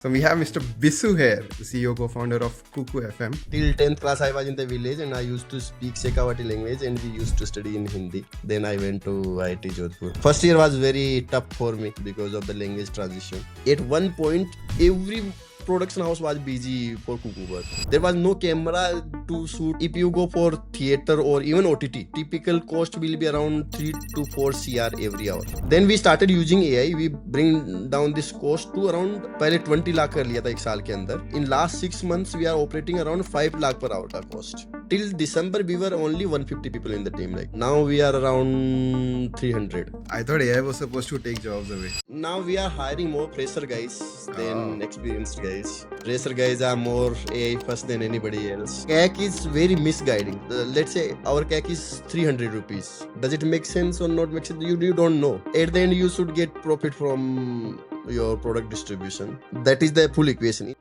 So we have Mr. Bisu here, the CEO co-founder of Kuku FM. Till 10th class, I was in the village and I used to speak Shekhawati language and we used to study in Hindi. Then I went to IIT Jodhpur. First year was very tough for me because of the language transition. At one point, every production house was busy for Kuku work. There was no camera to shoot. If you go for theater or even OTT, typical cost will be around 3 to 4 CR every hour. Then we started using AI. We bring down this cost to around पहले 20 लाख कर लिया था एक साल के अंदर. In last 6 months we are operating around 5 lakh per hour का cost. Till December we were only 150 people in the team. Like now we are around 300. I thought AI was supposed to take jobs away. Now we are hiring more fresher guys than experienced guys. Fresher guys are more AI first than anybody else. CAC is very misguiding. Let's say our CAC is 300 rupees. Does it make sense or not make sense? You don't know. At the end you should get profit from your product distribution. That is the full equation.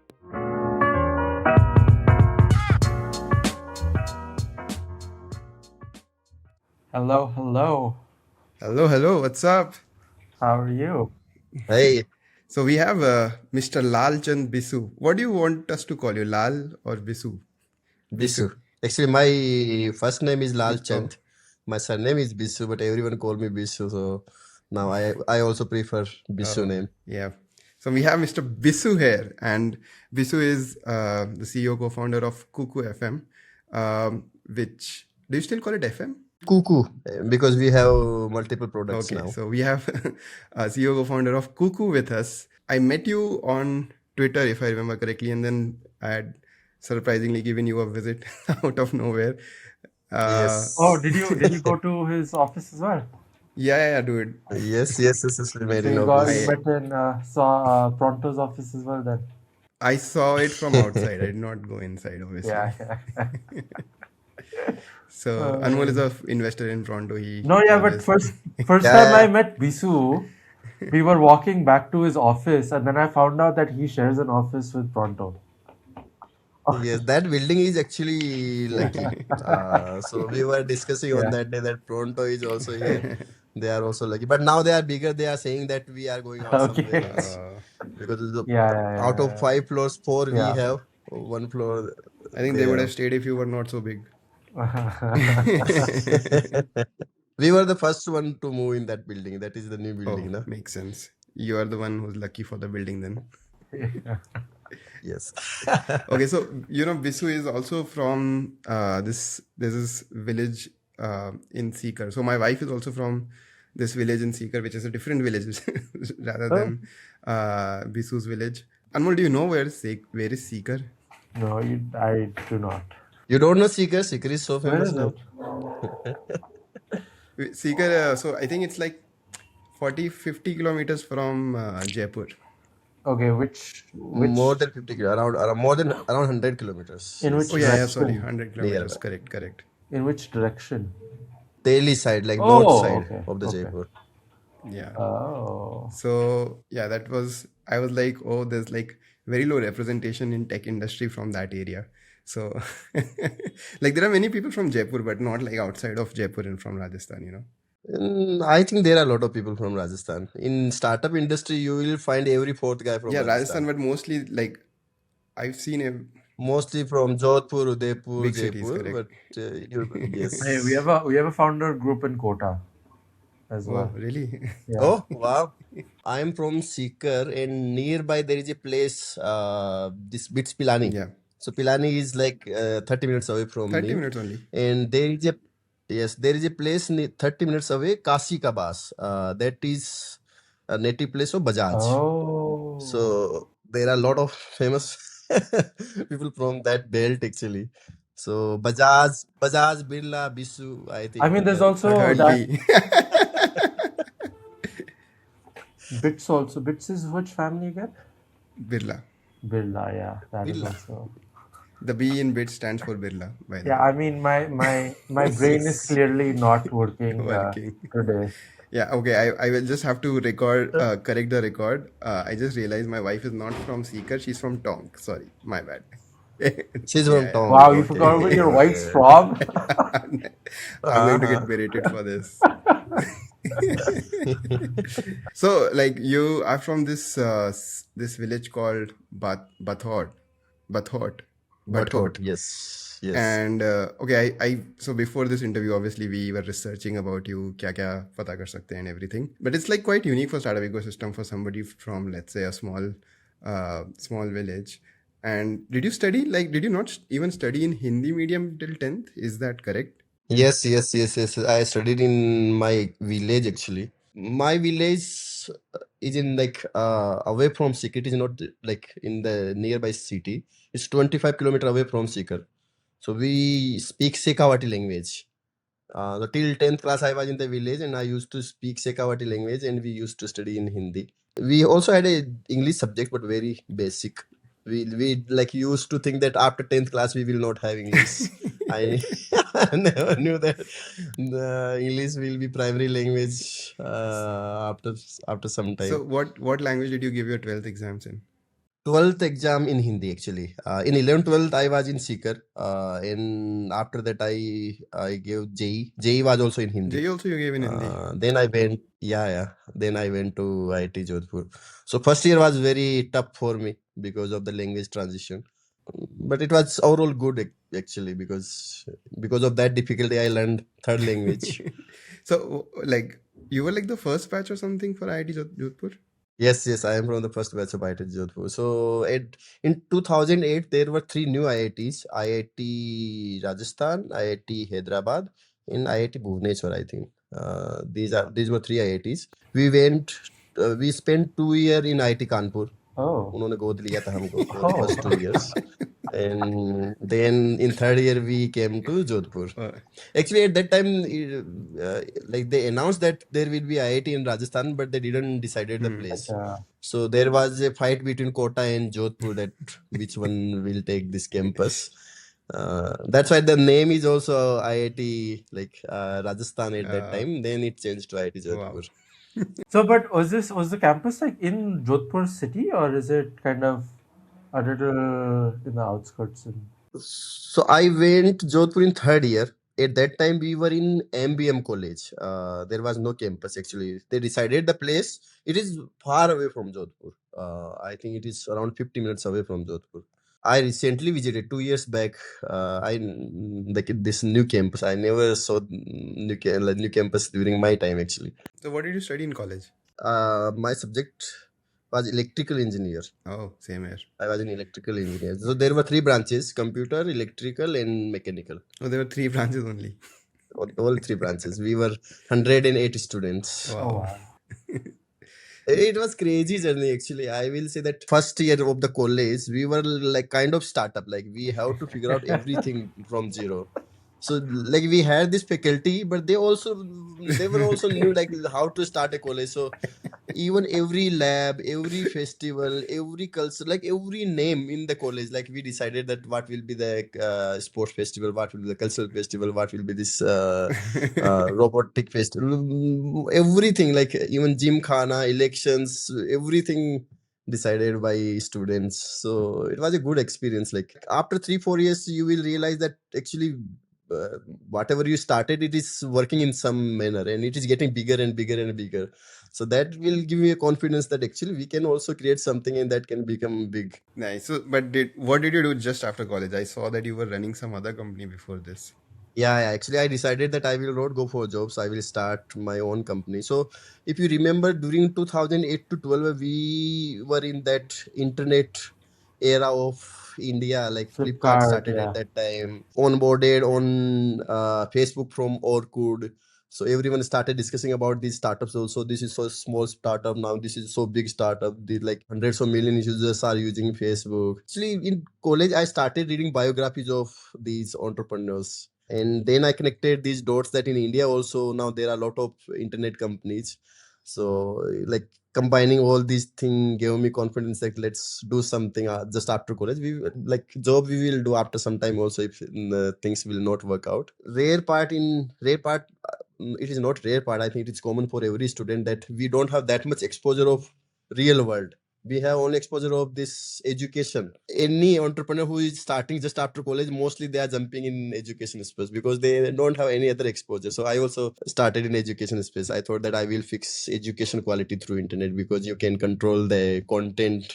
Hello. Hello, what's up? How are you? Hey, So we have Mr. Lal Chand Bisu. What do you want us to call you, Lal or Bisu? Bisu. Actually, my first name is Lal Chand. My surname is Bisu, but everyone call me Bisu. So now I also prefer Bisu name. Yeah. So we have Mr. Bisu here, and Bisu is the CEO co-founder of Kuku FM, which, do you still call it FM? Kuku, because we have multiple products Okay, now. so we have CEO co-founder of Kuku with us. I met you on Twitter, if I remember correctly, and then I had surprisingly given you a visit out of nowhere. Yes. Oh, did you go to his office as well? Yeah, dude. Yes. We made So in you office. met and saw Pronto's office as well then? I saw it from outside. I did not go inside, obviously. Yeah. So Anmol is an investor in Pronto. But first time I met Bisu, we were walking back to his office and then I found out that he shares an office with Pronto. Yes, that building is actually lucky. So we were discussing on that day that Pronto is also here. They are also lucky. But now they are bigger. They are saying that we are going out somewhere Okay. else. Because Yeah. out of 5 floors, 4 we Yeah. have. 1 floor. I think they would have stayed if you were not so big. We were the first one to move in that building. That is the new building, no? Makes sense. You are the one who's lucky for the building then. Yes. Okay, so Bisu is also from there's this village in Sikar. So my wife is also from this village in Sikar, which is a different village rather than Bisu's village. Anmol, do you know where is Sikar? No, I do not. You don't know Sikar? Sikar is so Where famous is now. it? Sikar, so I think it's like 40-50 kilometers from Jaipur. Okay, which More than 50 kilometers. Around 100 kilometers. in which Oh yeah, direction? sorry, 100 kilometers. Correct. In which direction? Delhi side, like Oh, north side okay, of the okay. Jaipur. Yeah. Oh. So yeah, I was like, oh, there's like very low representation in tech industry from that area. So like there are many people from Jaipur, but not like outside of Jaipur and from Rajasthan, I think there are a lot of people from Rajasthan. In startup industry, you will find every fourth guy from Yeah, Rajasthan. Rajasthan, but mostly like I've seen Mostly from Jodhpur, Udaipur, big cities, Jaipur. correct. But yes. Hey, we have a founder group in Kota as Oh, well. really? Yeah. Oh, wow. I am from Sikar and nearby there is a place, this Bits Pilani. Yeah. So Pilani is like 30 minutes away from 30 me. minutes only. And there is a place 30 minutes away, Kasi Kabas. That is a native place of Bajaj. Oh. So there are a lot of famous people from that belt actually. So Bajaj, Birla, Bisu, I think. I mean, there's also Third that B. Bits also. Bits is which family again? Birla. Birla, yeah. That is Birla. also. The B in bit stands for Birla, by the Yeah, I mean, my brain is clearly not working Working. today. Yeah, okay. I will just have to correct the record. I just realized my wife is not from Sikar. She's from Tonk. Sorry, my bad. She's from Tonk. Wow, you forgot where your wife's from? I'm going to get berated for this. So, like, you are from this this village called Bathort, But hot, Bathort. yes, yes. And okay, I so before this interview, obviously we were researching about you, kya kya pata kar sakte hain and everything. But it's like quite unique for startup ecosystem for somebody from, let's say, a small village. And did you study, like, did you not even study in Hindi medium till 10th? Is that correct? Yes, yes, yes, yes. I studied in my village actually. My village is in like away from Sikar. It is not like in the nearby city. It's 25 kilometers away from Sikar. So we speak Sekawati language. So till 10th class, I was in the village and I used to speak Sekawati language and we used to study in Hindi. We also had a English subject, but very basic. We like used to think that after 10th class we will not have English. I never knew that the English will be primary language after some time. So what language did you give your 12th exams in? 12th exam in Hindi actually. In 11th, 12th, I was in Sikar. And after that, I gave JE. JE was also in Hindi. JEE also you gave in Hindi. Then I went, yeah. Then I went to IIT Jodhpur. So first year was very tough for me because of the language transition. But it was overall good actually because of that difficulty, I learned third language. So, like, you were like the first batch or something for IIT Jodhpur? Yes, I am from the first batch of IIT Jodhpur. So in 2008, there were three new IITs: IIT Rajasthan, IIT Hyderabad, and IIT Bhubaneswar, I think. These were three IITs. We spent 2 years in IIT Kanpur. Oh. उन्होंने गोद लिया था हमको for the first 2 years. And then in third year we came to Jodhpur. Actually, at that time, like they announced that there will be IIT in Rajasthan, but they didn't decided the place. So there was a fight between Kota and Jodhpur that which one will take this campus. That's why the name is also IIT like Rajasthan at that time. Then it changed to IIT Jodhpur. So, but was the campus like in Jodhpur city, or is it kind of a little in the outskirts? So I went Jodhpur in third year. At that time, we were in MBM college. There was no campus actually. They decided the place. It is far away from Jodhpur. I think it is around 50 minutes away from Jodhpur. I recently visited 2 years back. Like this new campus. I never saw new campus during my time actually. So, what did you study in college? My subject was electrical engineer. Oh, same here. I was an electrical engineer. So there were three branches: computer, electrical, and mechanical. Oh, there were 3 branches only. All three branches. We were 108 students. Wow. It was crazy journey actually. I will say that first year of the college, we were like kind of startup. Like we have to figure out everything from zero. So like we had this faculty, but they were also new like how to start a college. So even every lab, every festival, every culture, like every name in the college, like we decided that what will be the sports festival, what will be the cultural festival, what will be this robotic festival, everything, like even gymkhana, elections, everything decided by students. So it was a good experience. Like after 3-4 years, you will realize that actually whatever you started, it is working in some manner and it is getting bigger and bigger and bigger. So that will give me a confidence that actually we can also create something and that can become big. Nice. So, but what did you do just after college? I saw that you were running some other company before this. Yeah, actually I decided that I will not go for jobs. I will start my own company. So if you remember, during 2008 to 12, we were in that internet era of India, like Flipkart started at that time, onboarded on Facebook from Orkut. So everyone started discussing about these startups also. This is so small startup, now this is so big startup. These like hundreds of million users are using Facebook. Actually, in college, I started reading biographies of these entrepreneurs. And then I connected these dots that in India also now there are a lot of internet companies. So like combining all these things gave me confidence that let's do something just after college. We like job we will do after some time also if things will not work out. Rare part, it is not rare part. I think it is common for every student that we don't have that much exposure of real world. We have only exposure of this education. Any entrepreneur who is starting just after college, mostly they are jumping in education space because they don't have any other exposure. So I also started in education space. I thought that I will fix education quality through internet because you can control the content,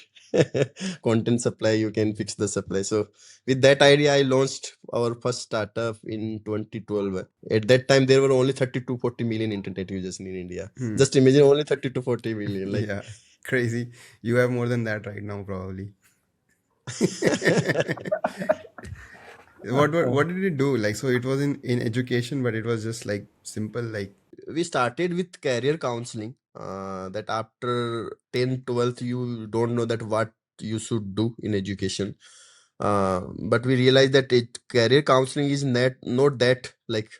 content supply. You can fix the supply. So with that idea, I launched our first startup in 2012. At that time, there were only 30 to 40 million internet users in India. Just imagine only 30 to 40 million. Like, Yeah, crazy. You have more than that right now, probably. What did it do? Like, so it was in education, but it was just like simple, like. we started with career counseling. That after 10th, 12th, you don't know that what you should do in education. But we realized that career counseling is not that like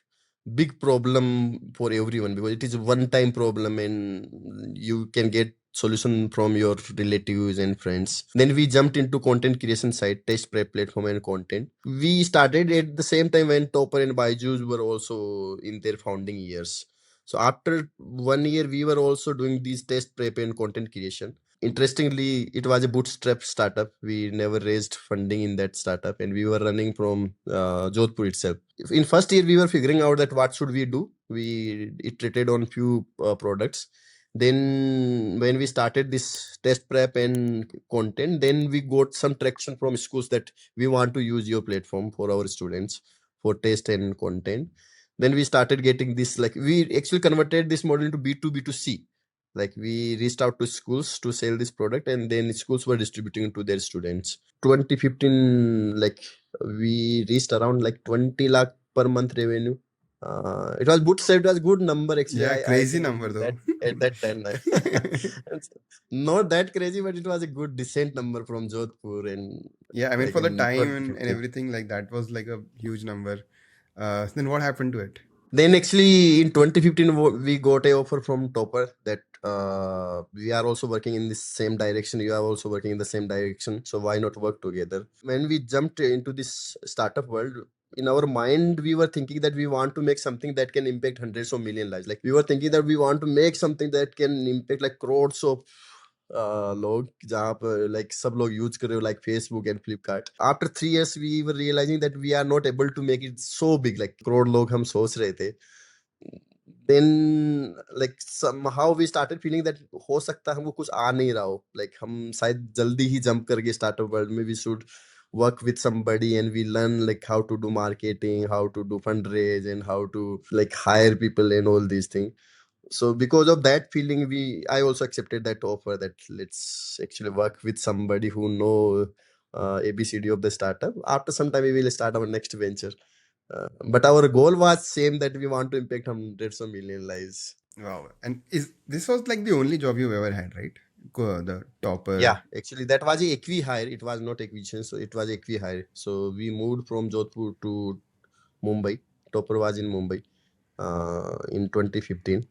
big problem for everyone because it is a one-time problem and you can get solution from your relatives and friends. Then we jumped into content creation site, test prep platform and content. We started at the same time when Topper and Byju's were also in their founding years. So after 1 year, we were also doing these test prep and content creation. Interestingly, it was a bootstrap startup. We never raised funding in that startup, and we were running from Jodhpur itself. In first year, we were figuring out that what should we do. We iterated on few products. Then, when we started this test prep and content, then we got some traction from schools that we want to use your platform for our students for test and content. Then we started getting this, like we actually converted this model into B2B2C. Like we reached out to schools to sell this product and then schools were distributing it to their students. 2015, like we reached around like 20 lakh per month revenue. It was bootstrapped, it was good number actually. Yeah, I crazy think number though. that at that time it's not that crazy, but it was a good decent number from Jodhpur and Yeah, I mean, like for the in time and 2015. everything, like that was like a huge number. Then what happened to it? Then actually in 2015 we got a offer from Topper that we are also working in the same direction. You are also working in the same direction. So why not work together? When we jumped into this startup world, in our mind we were thinking that we want to make something that can impact hundreds of million lives. Like we were thinking that we want to make something that can impact like crores of लोग जहाँ पर like सब लोग use कर रहे हो like Facebook and Flipkart. After 3 years we were realizing that we are not able to make it so big. Like crore लोग हम सोच रहे थे. Then like somehow we started feeling that हो सकता है हमको कुछ आ नहीं रहा हो. Like हम शायद जल्दी ही jump करके startup world में we should work with somebody and we learn like how to do marketing, how to do fundraise and how to like hire people and all these things. So because of that feeling, I also accepted that offer that let's actually work with somebody who know ABCD of the startup. After some time we will start our next venture. But our goal was same, that we want to impact hundreds of million lives. Wow. And this was like the only job you've ever had, right? The Topper. Yeah, actually that was a equi hire. It was not acquisition, so it was equi hire. So we moved from Jodhpur to Mumbai. Topper was in Mumbai in 2015,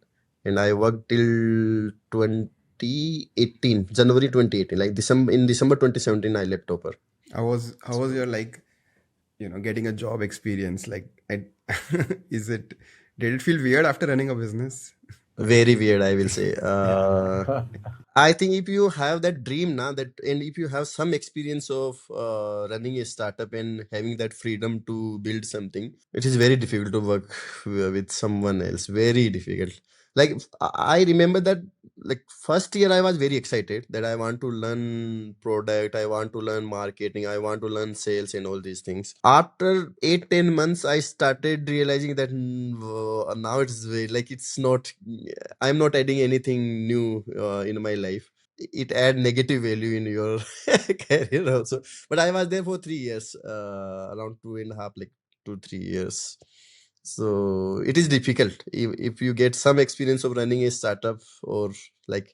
and I worked till 2018, January 2018. Like December 2017, I left Topper. How was your like, getting a job experience? Like, did it feel weird after running a business? Very weird, I will say. I think if you have that dream now, and if you have some experience of running a startup and having that freedom to build something, it is very difficult to work with someone else. Very difficult. Like I remember that like first year I was very excited that I want to learn product, I want to learn marketing, I want to learn sales and all these things. After 8-10 months I started realizing that now it's like it's not, I'm not adding anything new in my life. It add negative value in your career also. But I was there for 3 years, around 2.5, like 2-3 years. So it is difficult if you get some experience of running a startup, or like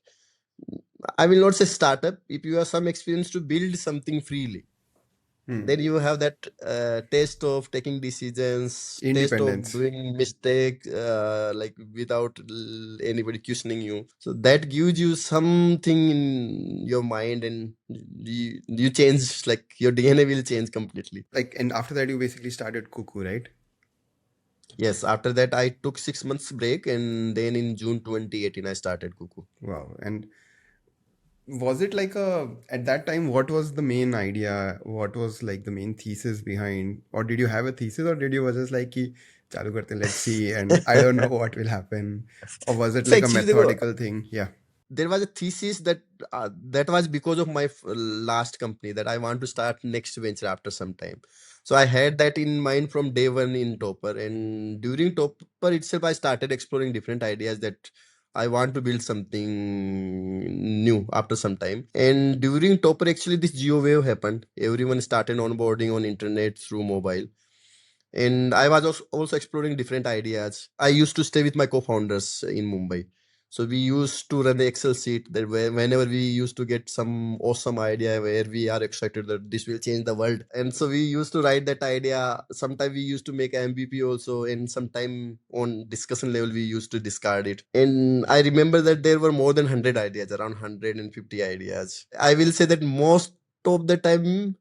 I will not say startup, if you have some experience to build something freely, then you have that taste of taking decisions, taste of Independence. doing mistake, like without anybody questioning you. So that gives you something in your mind, and you change, like your DNA will change completely. Like, and after that you basically started Kuku, right? Yes, after that I took 6 months break, and then in June 2018 I started Kuku. Wow. And was it like a at that time? What was the main idea? What was like the main thesis behind? Or did you have a thesis, or did you was just like कि चालू करते हैं, let's see, and I don't know what will happen, or was it So like a actually, देखो, methodical thing? Yeah. there was a thesis that was because of my last company that I want to start next venture after some time. So I had that in mind from day one in Topper, and during Topper itself, I started exploring different ideas that I want to build something new after some time. And during Topper, actually, this geo wave happened. Everyone started onboarding on internet through mobile, and I was also exploring different ideas. I used to stay with my co-founders in Mumbai, so we used to run the Excel sheet that whenever we used to get some awesome idea where we are excited that this will change the world, and so we used to write that idea. Sometimes we used to make MVP also, and sometime on discussion level we used to discard it. And I remember that there were more than 100 ideas, around 150 ideas. I will say that most of the time,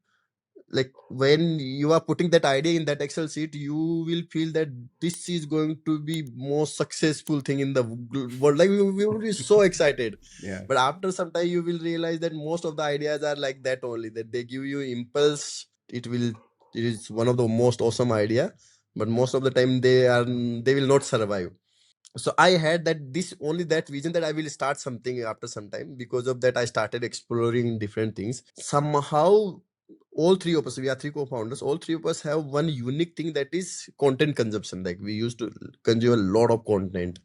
like when you are putting that idea in that Excel sheet, you will feel that this is going to be most successful thing in the world. Like we will be so excited. Yeah. But after some time, you will realize that most of the ideas are like that only. That they give you impulse. It is one of the most awesome idea, but most of the time they will not survive. So I had that vision that I will start something after some time. Because of that, I started exploring different things. Somehow, all three of us, we are three co-founders, all three of us have one unique thing, that is content consumption. Like we used to consume a lot of content.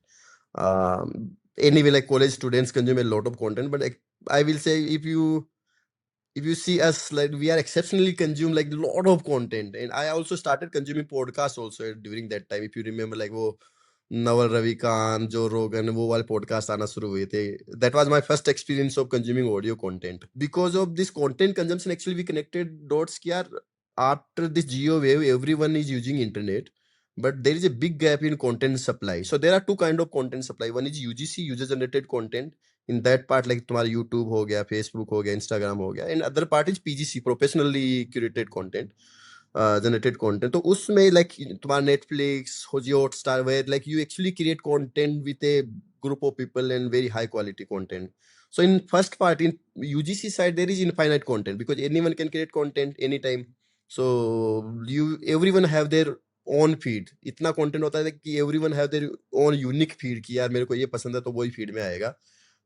Anyway, like college students consume a lot of content, but like I will say, if you see us, like we are exceptionally consume like a lot of content. And I also started consuming podcasts also during that time. If you remember, like वो नवल रविकांत जो रोगन वो वाले podcast आना शुरू हुए थे. That was my first experience of consuming audio content. Because of this content consumption, actually we connected dots कि यार after this geo wave everyone is using internet, but there is a big gap in content supply. So there are two kind of content supply. One is UGC, user generated content. In that part, like तुम्हारा YouTube हो गया, Facebook हो गया, Instagram हो गया, and other part is PGC, professionally curated content, generated content. तो उसमें like तुम्हारा Netflix, Hotstar, where like you actually create content with a group of people and very high quality content. So in first part, in UGC side, there is infinite content because anyone can create content anytime. So everyone have their own feed. इतना content होता है कि everyone have their own unique feed कि यार मेरे को ये पसंद है तो वही feed में आएगा.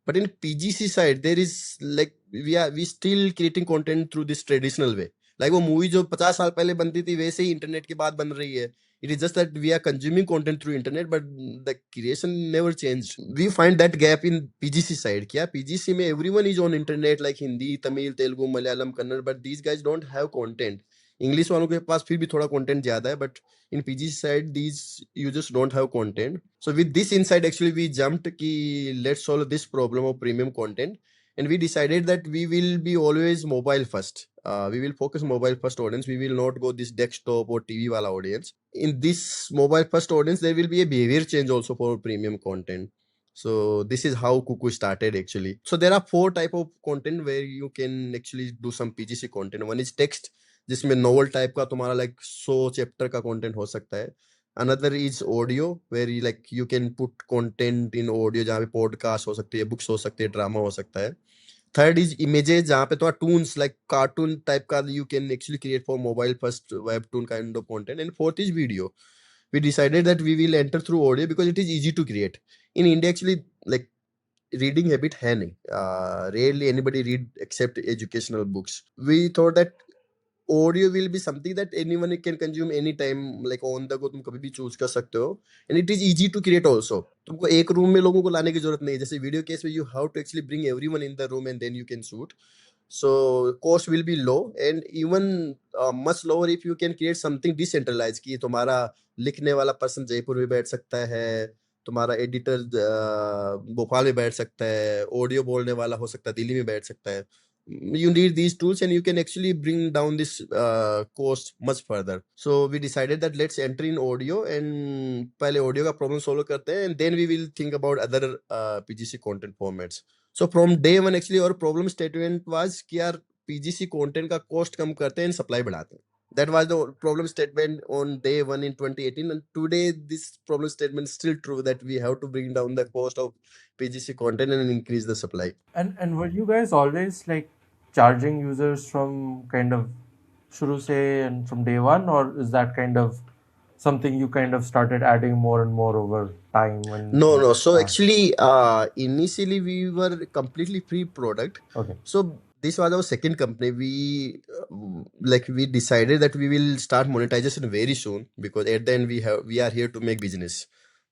But in PGC side, there is like we still creating content through this traditional way. Like वो मूवी जो 50 साल पहले बनती थी वैसे ही इंटरनेट के बाद बन रही है. It is just that we are consuming content through internet, but the creation never changed. We find that gap in PGC side. क्या PGC में everyone is on internet like Hindi, Tamil, Telugu, Malayalam, Kannada, but these guys don't have content. English वालों के पास फिर भी थोड़ा content ज्यादा है, but in PG side, these users don't have content. So with this insight, actually, we jumped ki let's solve this problem of premium content, and we decided that we will be always mobile first. We will focus mobile first audience. We will not go this desktop or TV wala audience. In this mobile first audience, there will be a behavior change also for premium content. So this is how Kuku started actually. So there are 4 type of content where you can actually do some PGC content. One is text, जिसमें novel type का तुम्हारा like 100 chapter का content हो सकता है. Another is audio where like you can put content in audio, जहाँ पे podcast हो सकती है, बुक्स हो सकती है, ड्रामा हो सकता है. थर्ड इज इमेजेस, जहाँ पे तुम्हारा टून्स लाइक कार्टून टाइप का you can actually create for mobile first webtoon kind of content. And fourth is video. We decided that we will enter through audio because it is easy to create. In India, actually, like reading habit है नहीं. Rarely anybody read except educational books. We thought that audio will be something that anyone can consume anytime, like on the go तुम कभी भी choose कर सकते हो. And it is easy to create also. तुमको एक रूम में लोगों को लाने की जरूरत नहीं है. जैसे वीडियो केस में you have to actually bring everyone in the room and then you can shoot. So cost will be low and even much lower if you can create something decentralized कि तुम्हारा लिखने वाला person Jaipur में बैठ सकता है, तुम्हारा एडिटर भोपाल में बैठ सकता है, ऑडियो बोलने वाला हो सकता है दिल्ली में बैठ सकता है. You need these tools and you can actually bring down this cost much further. So we decided that let's enter in audio and पहले audio का problem solve करते हैं and then we will think about other PGC content formats. So from day one actually our problem statement was कि यार PGC content का cost कम करते हैं and supply बढ़ाते हैं. That was the problem statement on day one in 2018, and today this problem statement is still true, that we have to bring down the cost of PGC content and increase the supply. And were you guys always like charging users from kind of shuru se and from day one, or is that kind of something you kind of started adding more and more over time when No. So Ah, actually, initially we were completely free product. okay. So this was our second company. We decided that we will start monetization very soon, because at the end we are here to make business.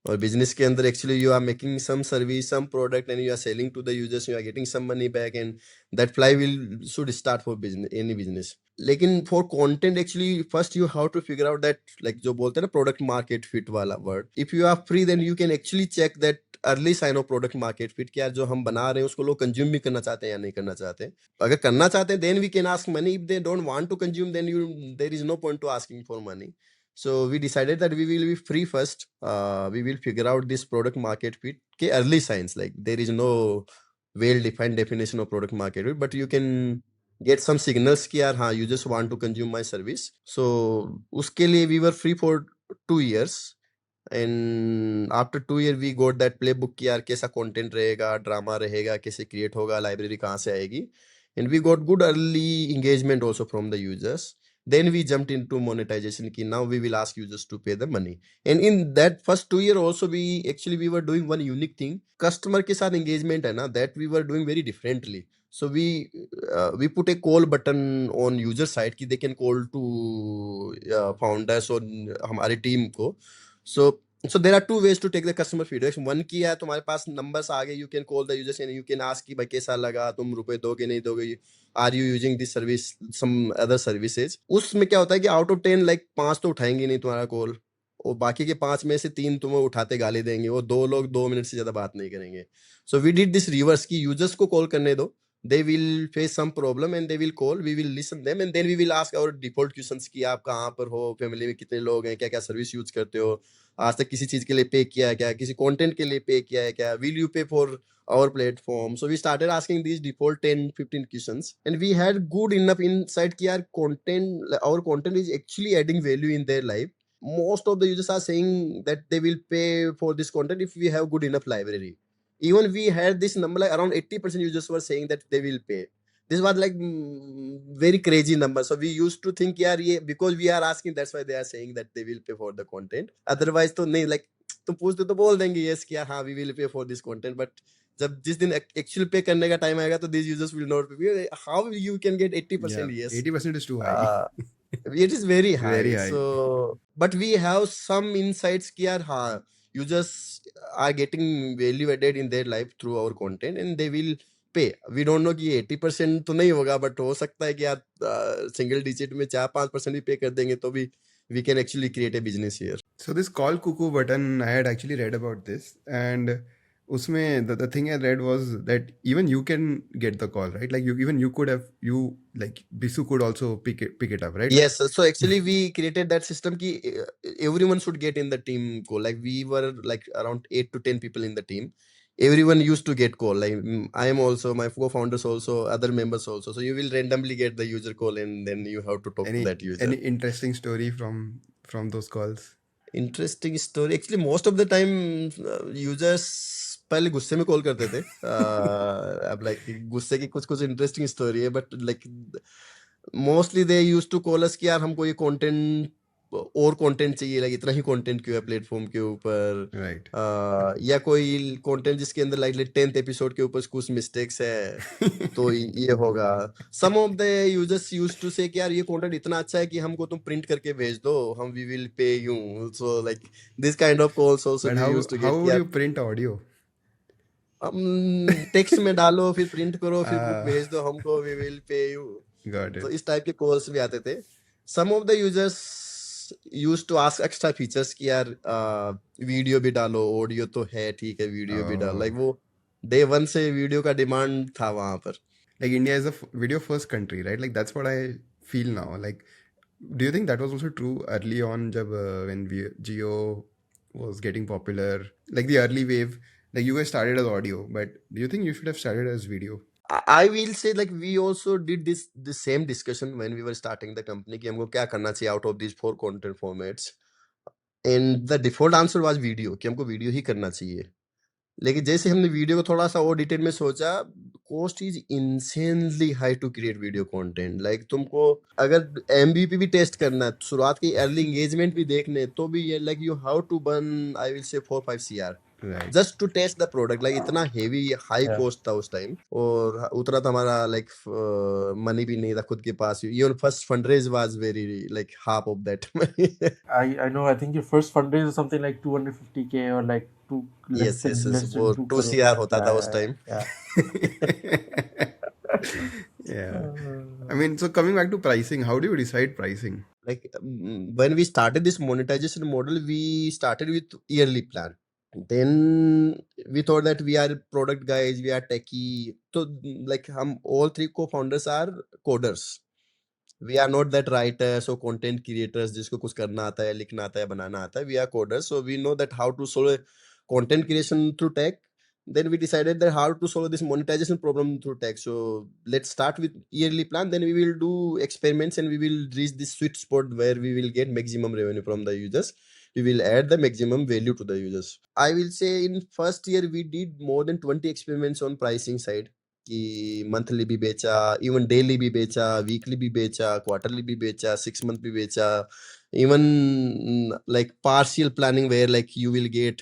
और business के अंदर actually you are making some service, some product, and you are selling to the users. You are getting some money back, and that flywheel should start for business, any business. लेकिन for content actually first you have to figure out that, like जो बोलते हैं ना, product market fit वाला word. If you are free then you can actually check that early sign of product market fit, कि यार जो हम बना रहे हैं उसको लोग consume भी करना चाहते हैं या नहीं करना चाहते हैं. अगर करना चाहते हैं then we can ask money. If they don't want to consume, then there is no point to asking for money. So we decided that we will be free first. We will figure out this product market fit के early signs. Like there is no well defined definition of product market fit, but you can get some signals कि यार हाँ, you just want to consume my service. So उसके लिए we were free for 2 years. And after 2 years we got that playbook कि यार कैसा content रहेगा, drama रहेगा, कैसे create होगा, library कहाँ से आएगी. And we got good early engagement also from the users. Then we jumped into monetization ki now we will ask users to pay the money. And in that first 2 year also we were doing one unique thing. Customer के साथ engagement है ना, that we were doing very differently. So we put a call button on user side कि they can call to founders और हमारी team को. So there are two ways to take the customer feedback. One की है तुम्हारे पास numbers आ गए, you can call the users and you can ask कि भाई कैसा लगा, तुम रुपए दोगे नहीं दोगे, are you using this service, some other services. उसमें क्या होता है कि out of 10 like 5 तो उठाएंगे नहीं तुम्हारा कॉल, और बाकी के 5 में से 3 तुम्हें उठाते गाली देंगे, और 2 लोग 2 मिनट से ज्यादा बात नहीं करेंगे. So we did this reverse कि users को कॉल करने दो, they will face some problem and they will call, we will listen them and then we will ask our default questions कि आप कहाँ पर हो, फैमिली में कितने लोग हैं, क्या क्या सर्विस यूज करते हो, आज तक किसी चीज के लिए पे किया है क्या, किसी कंटेंट के लिए पे किया है क्या, will you pay for our platform. So we started asking these default 10-15 questions and we had good enough insight कि यार our content is actually adding value in their life. Most of the users are saying that they will pay for this content if we have good enough library. Even we had this number, like around 80% users were saying that they will pay. This was like very crazy number. So we used to think यार ये because we are asking, that's why they are saying that they will pay for the content. Otherwise तो नहीं, like तुम पूछते तो बोल देंगे yes कि हाँ we will pay for this content, but जब जिस दिन actual pay करने का time आएगा तो these users will not pay. How you can get 80% Yeah, yes? 80% is too high. It is very high. Very high. So, but we have some insights कि यार हाँ, users are getting value added in their life through our content and they will pay. We don't know कि 80% तो नहीं होगा, but हो सकता है कि यार single digit में 4-5% भी pay कर देंगे तो भी we can actually create a business here. So this call Kuku button, I had actually read about this, and usme the thing I read was that even you can get the call, right? Like you could have, like Bisu could also pick it up, right? Yes, so actually we created that system ki everyone should get in the team call. Like we were like around 8 to 10 people in the team. Everyone used to get call. Like I am also, my co-founders also, other members also. So you will randomly get the user call and then you have to talk to that user. Any interesting story from those calls? Interesting story. Actually, most of the time users पहले गुस्से में call करते थे. अब like गुस्से की कुछ interesting story है, but like mostly they used to call us कि यार हमको ये कंटेंट और कंटेंट चाहिए, लाइक इतना ही कंटेंट क्यों है प्लेटफॉर्म के ऊपर, राइट, या कोई कंटेंट जिसके अंदर लाइक 10th एपिसोड के ऊपर कुछ मिस्टेक्स है तो ये होगा. Some of the users used to say कि यार ये कंटेंट इतना अच्छा है कि हमको तुम प्रिंट करके भेज दो, हम we will pay you. So like this kind of calls also we used to get. How do you print audio? Text में डालो, फिर प्रिंट करो, फिर भेज दो हमको, वी विल पे यू. तो इस टाइप के कॉल्स भी आते थे. Some of the users used to ask extra features कि यार वीडियो भी डालो, ऑडियो तो है ठीक है, वीडियो भी डालो. लाइक वो डे 1 से वीडियो का डिमांड था वहां पर. Like India is a video first country, right? Like that's what I feel now. Like, do you think that was also true early on, when Jio was getting popular, like the early wave? Like you guys started as audio, but do you think you should have started as video? I will say like we also did the same discussion when we were starting the company कि हमको क्या करना चाहिए out of these 4 content formats, and the default answer was video कि हमको video ही करना चाहिए. लेकिन जैसे हमने वीडियो को थोड़ा सा और डिटेल में सोचा, cost is insanely high to create video content. Like तुमको अगर एमबीपी भी टेस्ट करना है, शुरुआत की अर्ली एंगेजमेंट भी देखने, तो भी ये like you how to burn I will say 4-5 CR Right. Just to test the product. Like इतना हेवी हाई Yeah. कॉस्ट था उस टाइम, और उतना तो हमारा लाइक मनी भी नहीं था खुद के पास. Even first fundraise was very like half of that money. I know. I think your first fundraise was something like 250K or like two yes yes less वो than 2 2 crore. CR होता था Yeah, उस time. Yeah. I mean, so coming back to pricing, how do you decide pricing? Like when we started this monetization model, we started with yearly plan. Then we thought that we are product guys, we are techie. So like all three co-founders are coders. We are not that writers or content creators जिसको कुछ करना आता है, लिखना आता है, बनाना आता है. We are coders, so we know that how to solve content creation through tech. Then we decided that how to solve this monetization problem through tech. So let's start with yearly plan. Then we will do experiments and we will reach this sweet spot where we will get maximum revenue from the users. We will add the maximum value to the users. I will say in first year we did more than 20 experiments on pricing side. कि monthly भी बेचा, even daily भी बेचा, weekly भी बेचा, quarterly भी बेचा, 6 month भी बेचा, even like partial planning where like you will get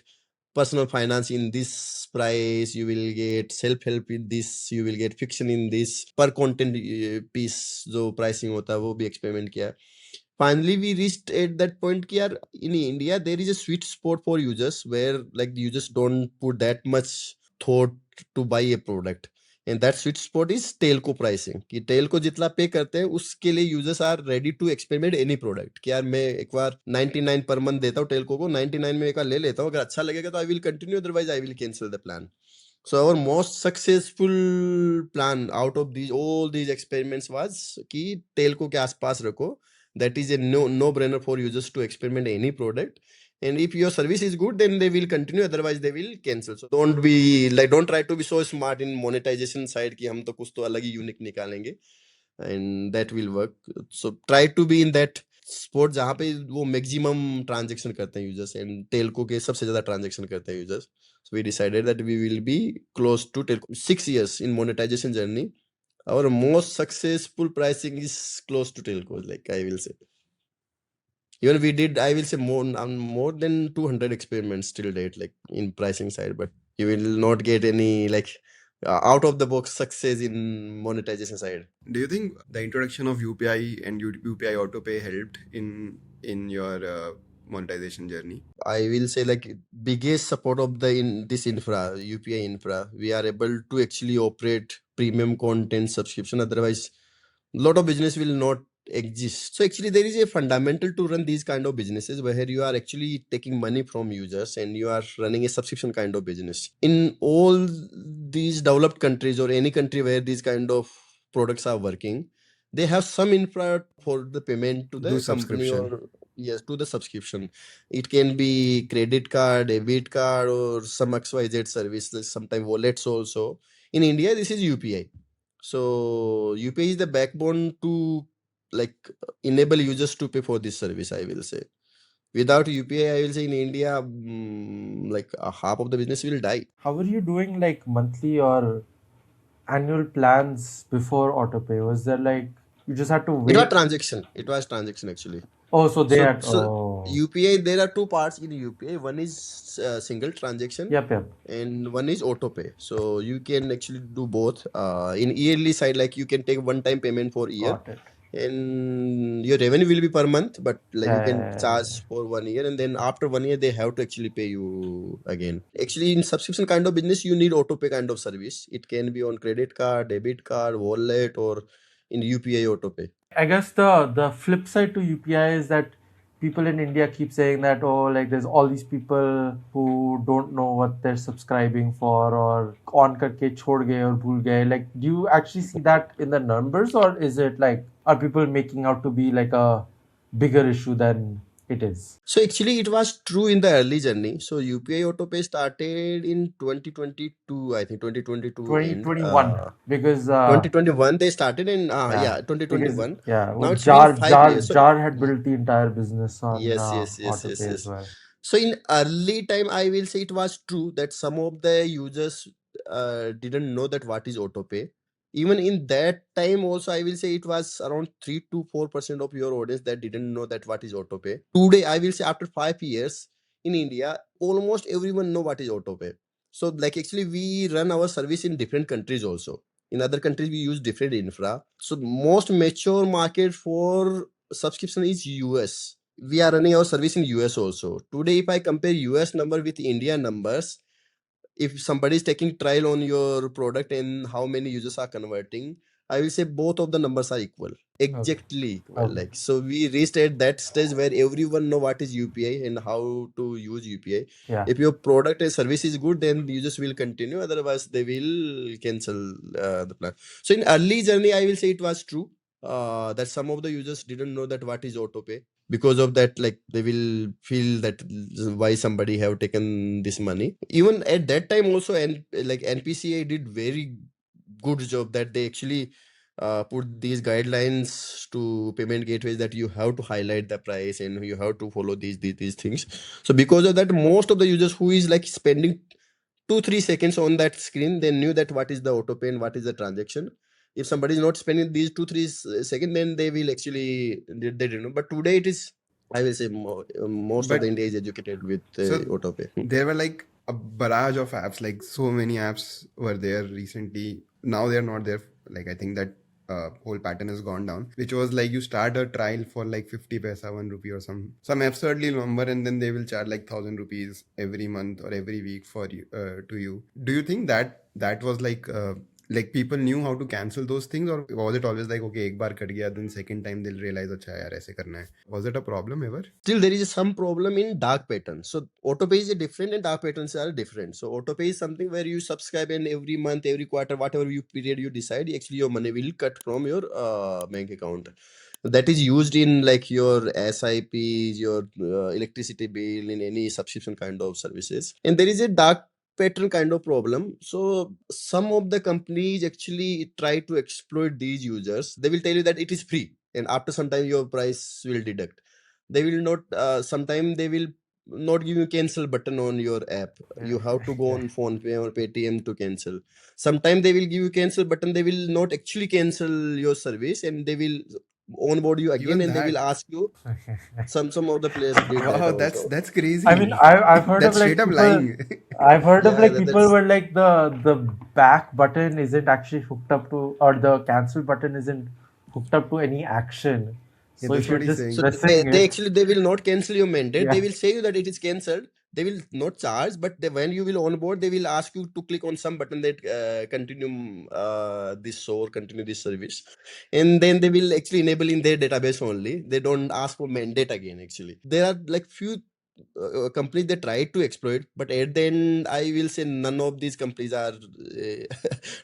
personal finance in this price, you will get self-help in this, you will get fiction in this, per content piece जो pricing होता है वो भी experiment किया. Finally we reached at that point कि यार in India there is a sweet spot for users where like the users don't put that much thought to buy a product, and that sweet spot is telco pricing. कि telco जितना पे करते हैं उसके लिए users are ready to experiment any product. कि यार मैं एक बार 99 पर मंथ देता हूँ telco को, 99 में एक बार ले लेता हूँ, अगर अच्छा लगेगा तो I will continue, otherwise I will cancel the plan. So our most successful plan out of these all these experiments was कि telco के आसपास रखो. That is a no brainer for users to experiment any product. And if your service is good, then they will continue, otherwise they will cancel. So don't try to be so smart in monetization side कि हम तो कुछ तो अलग ही unique निकालेंगे, and that will work. So try to be in that spot जहाँ पे वो maximum transaction करते हैं users, and telco के सबसे ज़्यादा transaction करते हैं users. So we decided that we will be close to telco. 6 years in monetization journey, our most successful pricing is close to telcos, like I will say. Even we did, I will say more than 200 experiments till date, like in pricing side, but you will not get any like out of the box success in monetization side. Do you think the introduction of UPI and UPI Auto Pay helped in your monetization journey? I will say like biggest support of the this infra, UPI infra, we are able to actually operate premium content subscription. Otherwise, lot of business will not exist. So actually there is a fundamental to run these kind of businesses where you are actually taking money from users and you are running a subscription kind of business. In all these developed countries or any country where these kind of products are working, they have some infra for the payment to the Do company subscription. or yes, to the subscription. It can be credit card, debit card, or some XYZ service, sometimes wallets also. In India, this is UPI. So UPI is the backbone to like enable users to pay for this service, I will say. Without UPI, I will say in India, like half of the business will die. How were you doing like monthly or annual plans before autopay? Was there like you just had to It was wait? transaction. It was transaction actually. Oh, so they had. So Oh, UPI, there are two parts in UPI. One is single transaction, yep. and one is auto pay. So you can actually do both. In yearly side, like you can take one-time payment for year, Got it. and your revenue will be per month, but like you can Yeah. charge for 1 year, and then after 1 year they have to actually pay you again. Actually, in subscription kind of business, you need auto pay kind of service. It can be on credit card, debit card, wallet, or in UPI auto pay. I guess the flip side to UPI is that people in India keep saying that like there's all these people who don't know what they're subscribing for or on karke chhod gaye or bhul gaye. Like, do you actually see that in the numbers, or is it like are people making out to be like a bigger issue than it is. So actually, it was true in the early journey. So UPI AutoPay started in 2022, I think 2022 end. 2021, because 2021 they started in yeah, yeah because 2021. yeah, Now what it's been 5 years. So Jar had built the entire business on yes, yes, yes, yes, autopay as yes. well. So in early time, I will say it was true that some of the users didn't know that what is autopay. Even in that time, also I will say it was around 3 to 4% of your audience that didn't know that what is autopay. Today, I will say after 5 years in India, almost everyone know what is autopay. So like actually, we run our service in different countries also. In other countries, we use different infra. So most mature market for subscription is US. We are running our service in US also. Today, if I compare US number with India numbers, if somebody is taking trial on your product and how many users are converting, I will say both of the numbers are equal, Okay. exactly equal. Okay. Like so, we reached at that stage where everyone know what is UPI and how to use UPI. Yeah. If your product and service is good, then users will continue. Otherwise, they will cancel the plan. So in early journey, I will say it was true that some of the users didn't know that what is autopay. Because of that, like they will feel that why somebody have taken this money. Even at that time also, and like NPCI did very good job that they actually put these guidelines to payment gateways that you have to highlight the price and you have to follow these things. So because of that, most of the users who is like spending 2 3 seconds on that screen, they knew that what is the auto pay and what is the transaction. If somebody is not spending these 2 3 seconds, then they will actually they don't know. But today it is, I will say most of the But India is educated with so auto pay. there were like a barrage of apps, like so many apps were there recently. Now they're not there. Like I think that whole pattern has gone down, which was like you start a trial for like 50 paisa, 1 rupee or some absurdly number, and then they will charge like 1,000 rupees every month or every week for you to you. Do you think that that was like people knew how to cancel those things, or was it always like okay एक बार cut गया, then second time they'll realize अच्छा यार ऐसे करना है? Was it a problem ever? Still there is some problem in dark patterns. So autopay is different and dark patterns are different. So autopay is something where you subscribe and every month, every quarter, whatever you period you decide, actually your money will cut from your bank account. That is used in like your SIPs, your electricity bill, in any subscription kind of services. And there is a dark pattern kind of problem. So some of the companies actually try to exploit these users. They will tell you that it is free, and after some time your price will deduct. They will not sometime they will not give you cancel button on your app. You have to go on phone pay or paytm to cancel. Sometime they will give you cancel button, they will not actually cancel your service, and they will onboard you again, Even and they will that. ask you. Some of the players did that Wow, also. that's I mean, crazy. I've heard of That's like straight up people. lying. I've heard of Yeah, like people that's where like the back button isn't actually hooked up to, or the cancel button isn't hooked up to any action. Yeah, So that's if you're what he's just so saying. they, pressing they it, actually they will not cancel your mandate. They yeah, will say you that it is cancelled. They will not charge, but when you will onboard, they will ask you to click on some button that continue this or continue this service, and then they will actually enable in their database only. They don't ask for mandate again. Actually, there are like few companies that try to exploit, but at the end, I will say none of these companies are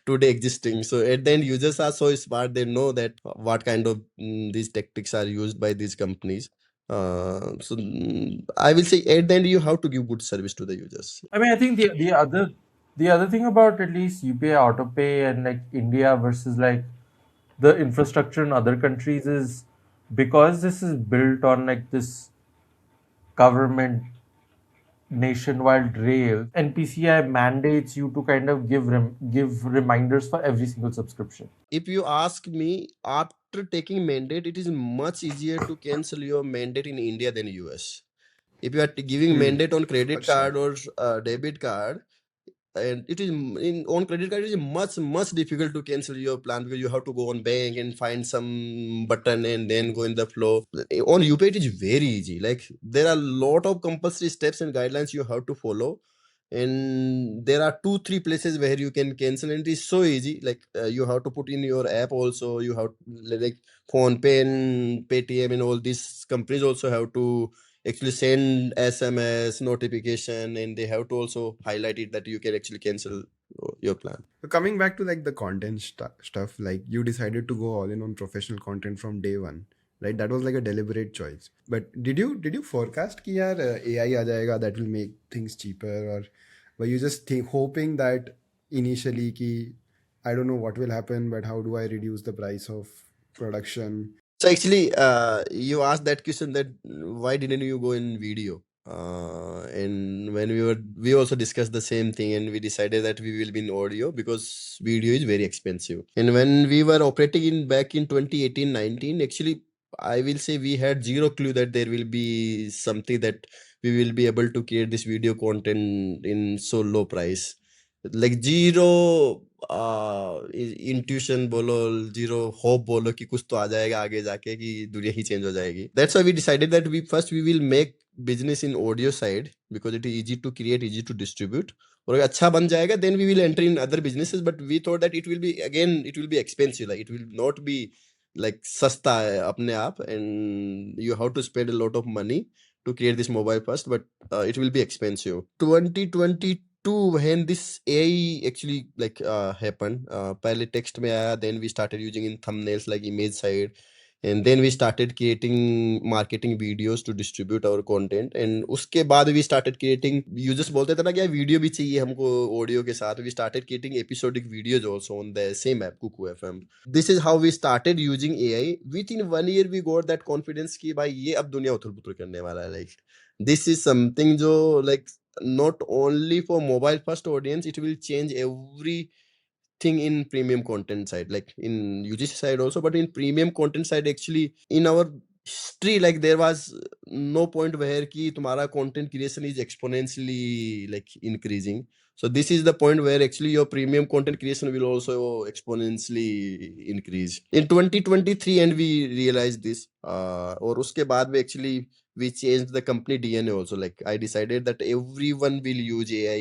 today existing. So at the end, users are so smart; they know that what kind of these tactics are used by these companies. I will say at the end, you have to give good service to the users. I mean, I think the other thing about at least UPI autopay and like India versus like the infrastructure in other countries is because this is built on like this government nationwide rail. NPCI mandates you to kind of give reminders for every single subscription. If you ask me, after taking mandate, it is much easier to cancel your mandate in India than US. If you are giving Hmm. mandate on credit अच्छा. card or debit card, and it is in on credit card, it is much difficult to cancel your plan because you have to go on bank and find some button and then go in the flow. On UPI it is very easy. Like there are a lot of compulsory steps and guidelines you have to follow, and there are 2 3 places where you can cancel, and it is so easy. Like you have to put in your app also. You have like phone pay and paytm and all these companies also have to actually send SMS notification, and they have to also highlight it that you can actually cancel your plan. So coming back to like the content stuff, like you decided to go all in on professional content from day one. right? That was like a deliberate choice. But did you forecast कि यार AI आ जाएगा that will make things cheaper, or were you just hoping that initially कि I don't know what will happen, but how do I reduce the price of production? So actually, you asked that question that why didn't you go in video? And when we also discussed the same thing, and we decided that we will be in audio because video is very expensive. And when we were operating in back in 2018-19, actually, I will say we had zero clue that there will be something that we will be able to create this video content in so low price. Like zero intuition बोलो, zero hope बोलो कि कुछ तो आ जाएगा आगे जाके कि दुनिया ही चेंज हो जाएगी. That's why we decided that we will make business in audio side because it is easy to create, easy to distribute. और अगर अच्छा बन जाएगा then we will enter in other businesses. But we thought that it will be expensive, like it will not be like सस्ता है अपने आप, and you have to spend a lot of money to create this mobile first, but it will be expensive. 2022 when this AI actually like happened, पहले text में आया, then we started using in thumbnails like image side, and then we started creating marketing videos to distribute our content. And उसके बाद we started creating, users बोलते थे ना कि video भी चाहिए हमको ऑडियो के साथ. We started creating episodic videos also on the same app Kuku FM. This is how we started using AI. Within 1 year we got that confidence कि भाई ये अब दुनिया उथल-पुथल करने वाला है. Like this is something जो like not only for mobile first audience, it will change every thing in premium content side, like in UGC side also, but in premium content side actually in our history, like there was no point where ki tumhara content creation is exponentially like increasing. So this is the point where actually your premium content creation will also exponentially increase in 2023, and we realized this. और उसके बाद में actually we changed the company DNA also. Like I decided that everyone will use AI,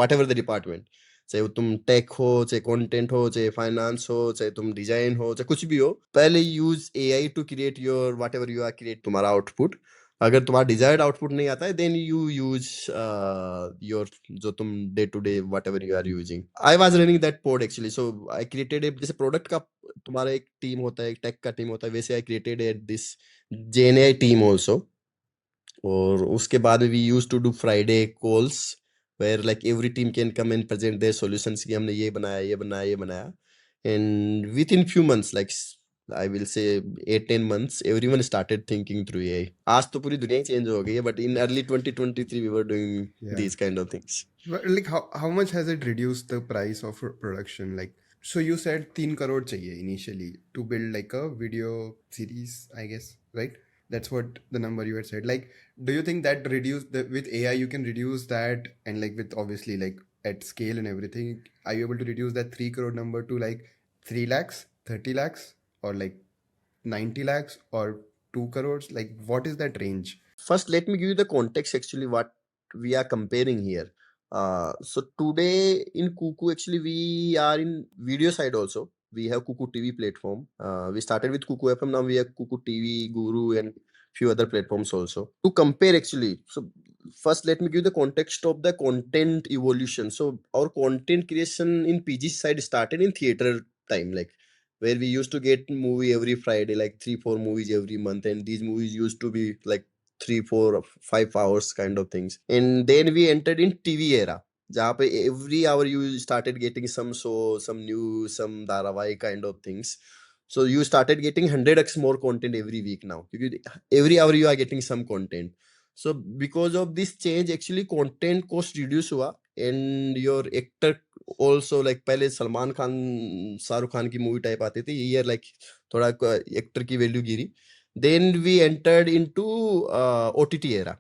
whatever the department, चाहे वो तुम take हो, चाहे content हो, चाहे फाइनेंस हो, चाहे तुम डिजाइन हो, चाहे कुछ भी हो, पहले use AI to create your whatever you are create तुम्हारा आउटपुट. अगर तुम्हारा डिजायर्ड आउटपुट नहीं आता है देन यू यूज योर जो तुम day to day whatever you are using. I was running that pod actually. So I created जैसे product का तुम्हारा एक टीम होता है, एक टेक का टीम होता है, वैसे I created at this JNI team also. और उसके बाद we use to do Friday calls where like every team can come and present their solutions कि हमने ये बनाया, ये बनाया, ये बनाया. And within few months, like I will say 8-10 months, everyone started thinking through AI. आज तो पूरी दुनिया ही चेंज हो गई है, but in early 2023 we were doing these kind of things. But like how much has it reduced the price of production? Like, so you said 3 crore चाहिए initially to build like a video series, I guess, right? That's what the number you had said. Like, do you think that with AI you can reduce that, and like with obviously like at scale and everything, are you able to reduce that 3 crore number to like 3 lakhs, 30 lakhs, or like 90 lakhs or 2 crores? Like, what is that range? First, let me give you the context actually what we are comparing here. So today in Kuku, actually we are in video side also. We have Kuku TV platform. We started with Kuku FM. Now we have Kuku TV, Guru, and few other platforms also. To compare actually, so first let me give the context of the content evolution. So our content creation in PG side started in theater time, like where we used to get movie every Friday, like 3-4 movies every month, and these movies used to be like 3-4-5 hours kind of things. And then we entered in TV era, जहाँ पे every hour you started getting some show, some news, some धारावाहिक kind of things. So you started getting 100x more content every week now. क्योंकि every hour you are getting some content. So because of this change, actually content cost reduce हुआ, and your actor also, like पहले सलमान खान शाहरुख खान की movie type आती थी, ये like थोड़ा actor की value Giri. Then we entered into OTT era.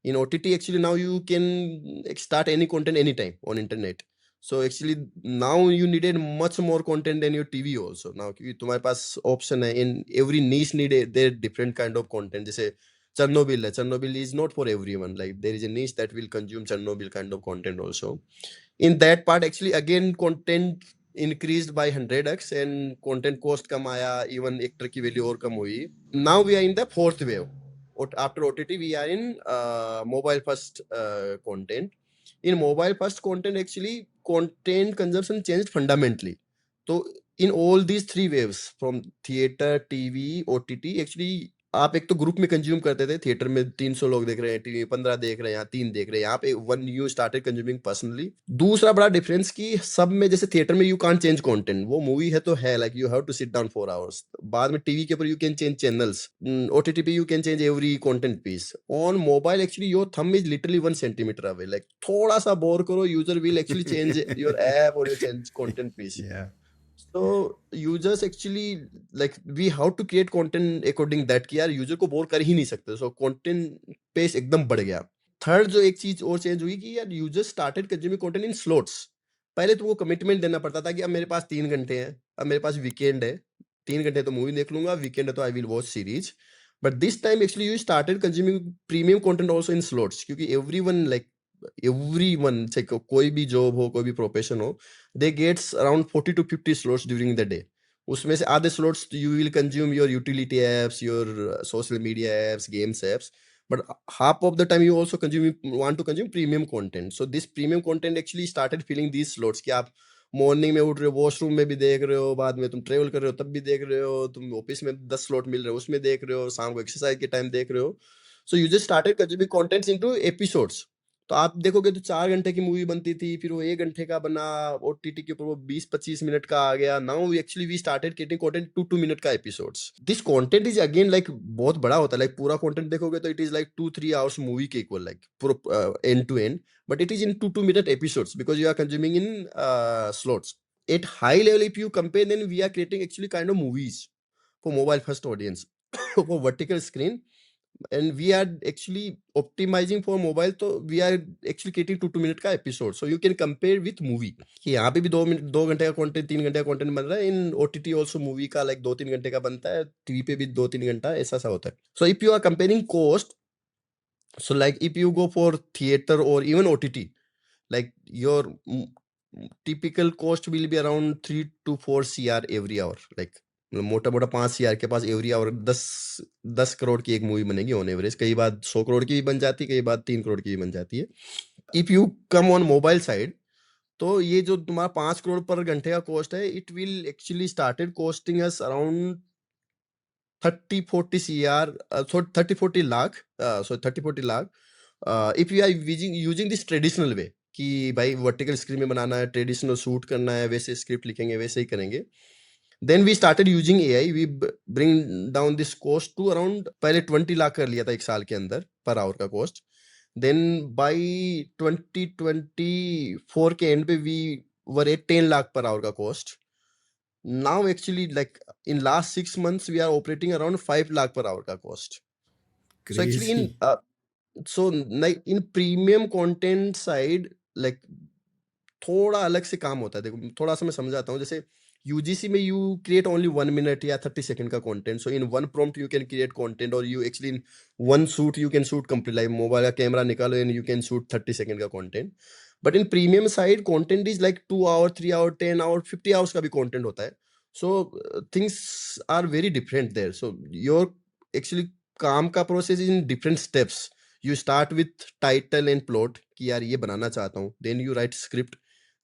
In OTT actually now you can start any content anytime on internet. So actually now you needed much more content than your TV also. Now क्योंकि तुम्हारे पास option है, in every niche need their different kind of content. जैसे Chernobyl है, Chernobyl is not for everyone. Like there is a niche that will consume Chernobyl kind of content also. In that part actually again content increased by 100x, and content cost कम आया, even actor की value और कम हुई. Now we are in the fourth wave. After OTT we are in mobile first content. In mobile first content actually content consumption changed fundamentally. So in all these three waves from theater, TV, OTT, actually आप एक तो group में consume करते थे, theatre में 300 लोग देख रहे हैं, टीवी में 15 देख रहे हैं, यहाँ 3 देख रहे हैं, यहाँ पे when you started consuming personally. दूसरा बड़ा डिफरेंस कि सब में जैसे थिएटर में यू कांट चेंज कंटेंट, वो मूवी है तो है, like you have to sit down 4 hours. बाद में टीवी के ऊपर you can change channels, OTT पे you can change every content piece. On mobile actually your thumb is literally 1 centimetre away, like थोड़ा सा बोर करो, user will actually change your app और change content piece. Yeah. So users actually, like we have to create content according that कि यार user को bore कर ही नहीं सकते. So content पेस एकदम बढ़ गया. थर्ड जो एक चीज और चेंज हुई कि यार user started consuming content in slots. पहले तुमको कमिटमेंट देना पड़ता था कि अब मेरे पास 3 घंटे हैं, अब मेरे पास वीकेंड है, 3 घंटे तो मूवी देख लूंगा, वीकेंड है तो I will watch series. But this time actually you started consuming premium content also in slots, क्योंकि एवरीवन चाहे कोई भी जॉब हो, कोई भी प्रोफेशन हो, they gets around 40 to 50 slots during the day. उसमें से आधे slots you will consume your utility apps, your social media apps, games apps, but half of the time you also want to consume premium content. So this premium content actually started filling these slots कि आप morning में उठ रहे हो, washroom में भी देख रहे हो, बाद में तुम ट्रेवल कर रहे हो तब भी देख रहे हो, तुम ऑफिस में 10 स्लॉट मिल रहे हो उसमें देख रहे हो, शाम को एक्सरसाइज के टाइम देख रहे हो. So you just started consuming contents into episodes. तो आप देखोगे तो 4 घंटे की मूवी बनती थी, फिर वो 1 घंटे का बना, ओटीटी के ऊपर वो 20-25 मिनट का आ गया. Now actually we started getting content 2 minute का episodes. This content is again like बहुत बड़ा होता है, लाइक पूरा कंटेंट देखोगे तो it is like 2-3 hours movie के इक्वल, लाइक पूरा end to end, but it is in 2 minute episodes because you are consuming in slots. At high level, if you compare, then we are creating actually kind of movies for mobile first audience for vertical screen, and we are actually optimizing for mobile, so we are actually creating 2 minute का episode, so you can compare with movie कि यहाँ पे भी 2 minute 2 घंटे का content 3 घंटे का content बन रहा है. इन ओटीटी ऑल्सो मूवी का लाइक 2-3 घंटे का बनता है, टीवी पे भी 2-3 घंटा ऐसा सा होता है. So if you are comparing cost, so like if you go for theater or even OTT, like your typical cost will be around 3 to 4 CR every hour, like मोटा मोटा 5 CR के पास एवरी आवर 10 करोड़ की एक movie बनेगी on average. कई बार 100 करोड़ की भी बन जाती है, कई बार 3 करोड़ की भी बन जाती है. If you come on mobile side, तो ये जो तुम्हारा 5 करोड़ पर घंटे का कॉस्ट है, it will actually started costing us around 30-40 CR, so 30-40 lakh, so 30-40 lakh, if you are using this traditional way कि भाई वर्टिकल स्क्रीन में बनाना है, ट्रेडिशनल शूट करना है, वैसे स्क्रिप्ट लिखेंगे, वैसे ही करेंगे. Then we started using AI, we bring down this cost to around, पहले 20 लाख कर लिया था एक साल के अंदर पर आवर का कॉस्ट. देन बाई 2024 के एंड पे we were at 10 lakh per hour का cost. Now actually like in last 6 months we are operating around 5 lakh per hour ka cost. So actually in Crazy. so like in premium content side, like थोड़ा अलग से काम होता है. देखो थोड़ा सा मैं समझाता हूँ. जैसे यूजीसी में यू क्रिएट ओनली 1 मिनट या 30 सेकंड का content, so in one prompt you can create content, और you actually in one shoot you can shoot complete, like mobile का कैमरा निकालो and you can shoot 30 second का content. But in premium side content is like 2 hour 3 hour 10 hour 50 hours का भी content होता है. So things are very different there. So your actually काम का process is in different steps. You start with title and plot कि यार ये बनाना चाहता हूँ, then you write script,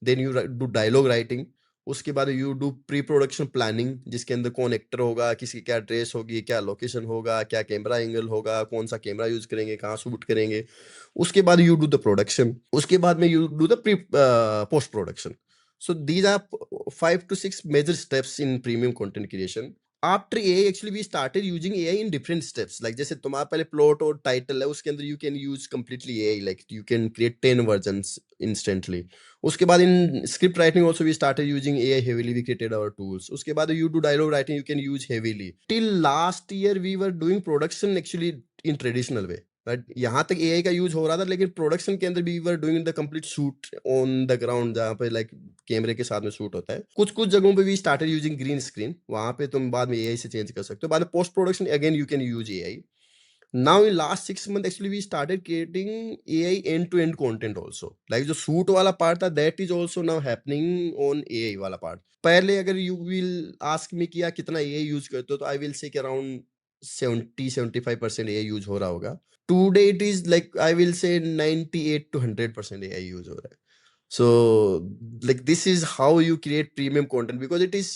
then you do dialogue writing, उसके बाद you do pre production planning जिसके अंदर कौन एक्टर होगा, किसकी क्या ड्रेस होगी, क्या लोकेशन होगा, क्या कैमरा एंगल होगा, कौन सा कैमरा यूज करेंगे, कहाँ शूट करेंगे. उसके बाद यू डू द प्रोडक्शन, उसके बाद में you do the pre post production. So these are 5 to 6 major steps in premium content creation. After AI, actually we started using AI in different steps. Like जैसे तुम्हारा पहले plot और title है, उसके अंदर you can use completely AI. Like you can create 10 versions instantly. उसके बाद in script writing also we started using AI heavily. We created our tools. उसके बाद you do dialogue writing, you can use heavily. Till last year we were doing production actually in traditional way. But यहाँ तक AI का use हो रहा था, लेकिन production के अंदर भी were doing the complete shoot on the ground, जहाँ पे लाइक कैमरे के साथ में शूट होता है. कुछ कुछ जगहों पे भी स्टार्टेड यूजिंग ग्रीन स्क्रीन, वहाँ पे तुम बाद में एआई से चेंज कर सकते हो. बाद में post production again you can use AI. Now in last 6 month actually we started creating AI and to end content also. Like जो शूट वाला पार्ट था that is also now happening on AI वाला part. पहले अगर you will ask me किया कितना AI use करते हो, तो आई विल से अराउंड 70-75% एआई यूज हो रहा होगा. Today it is like I will say 98 to 100% AI use हो रहा है. So like this is how you create premium content, because it is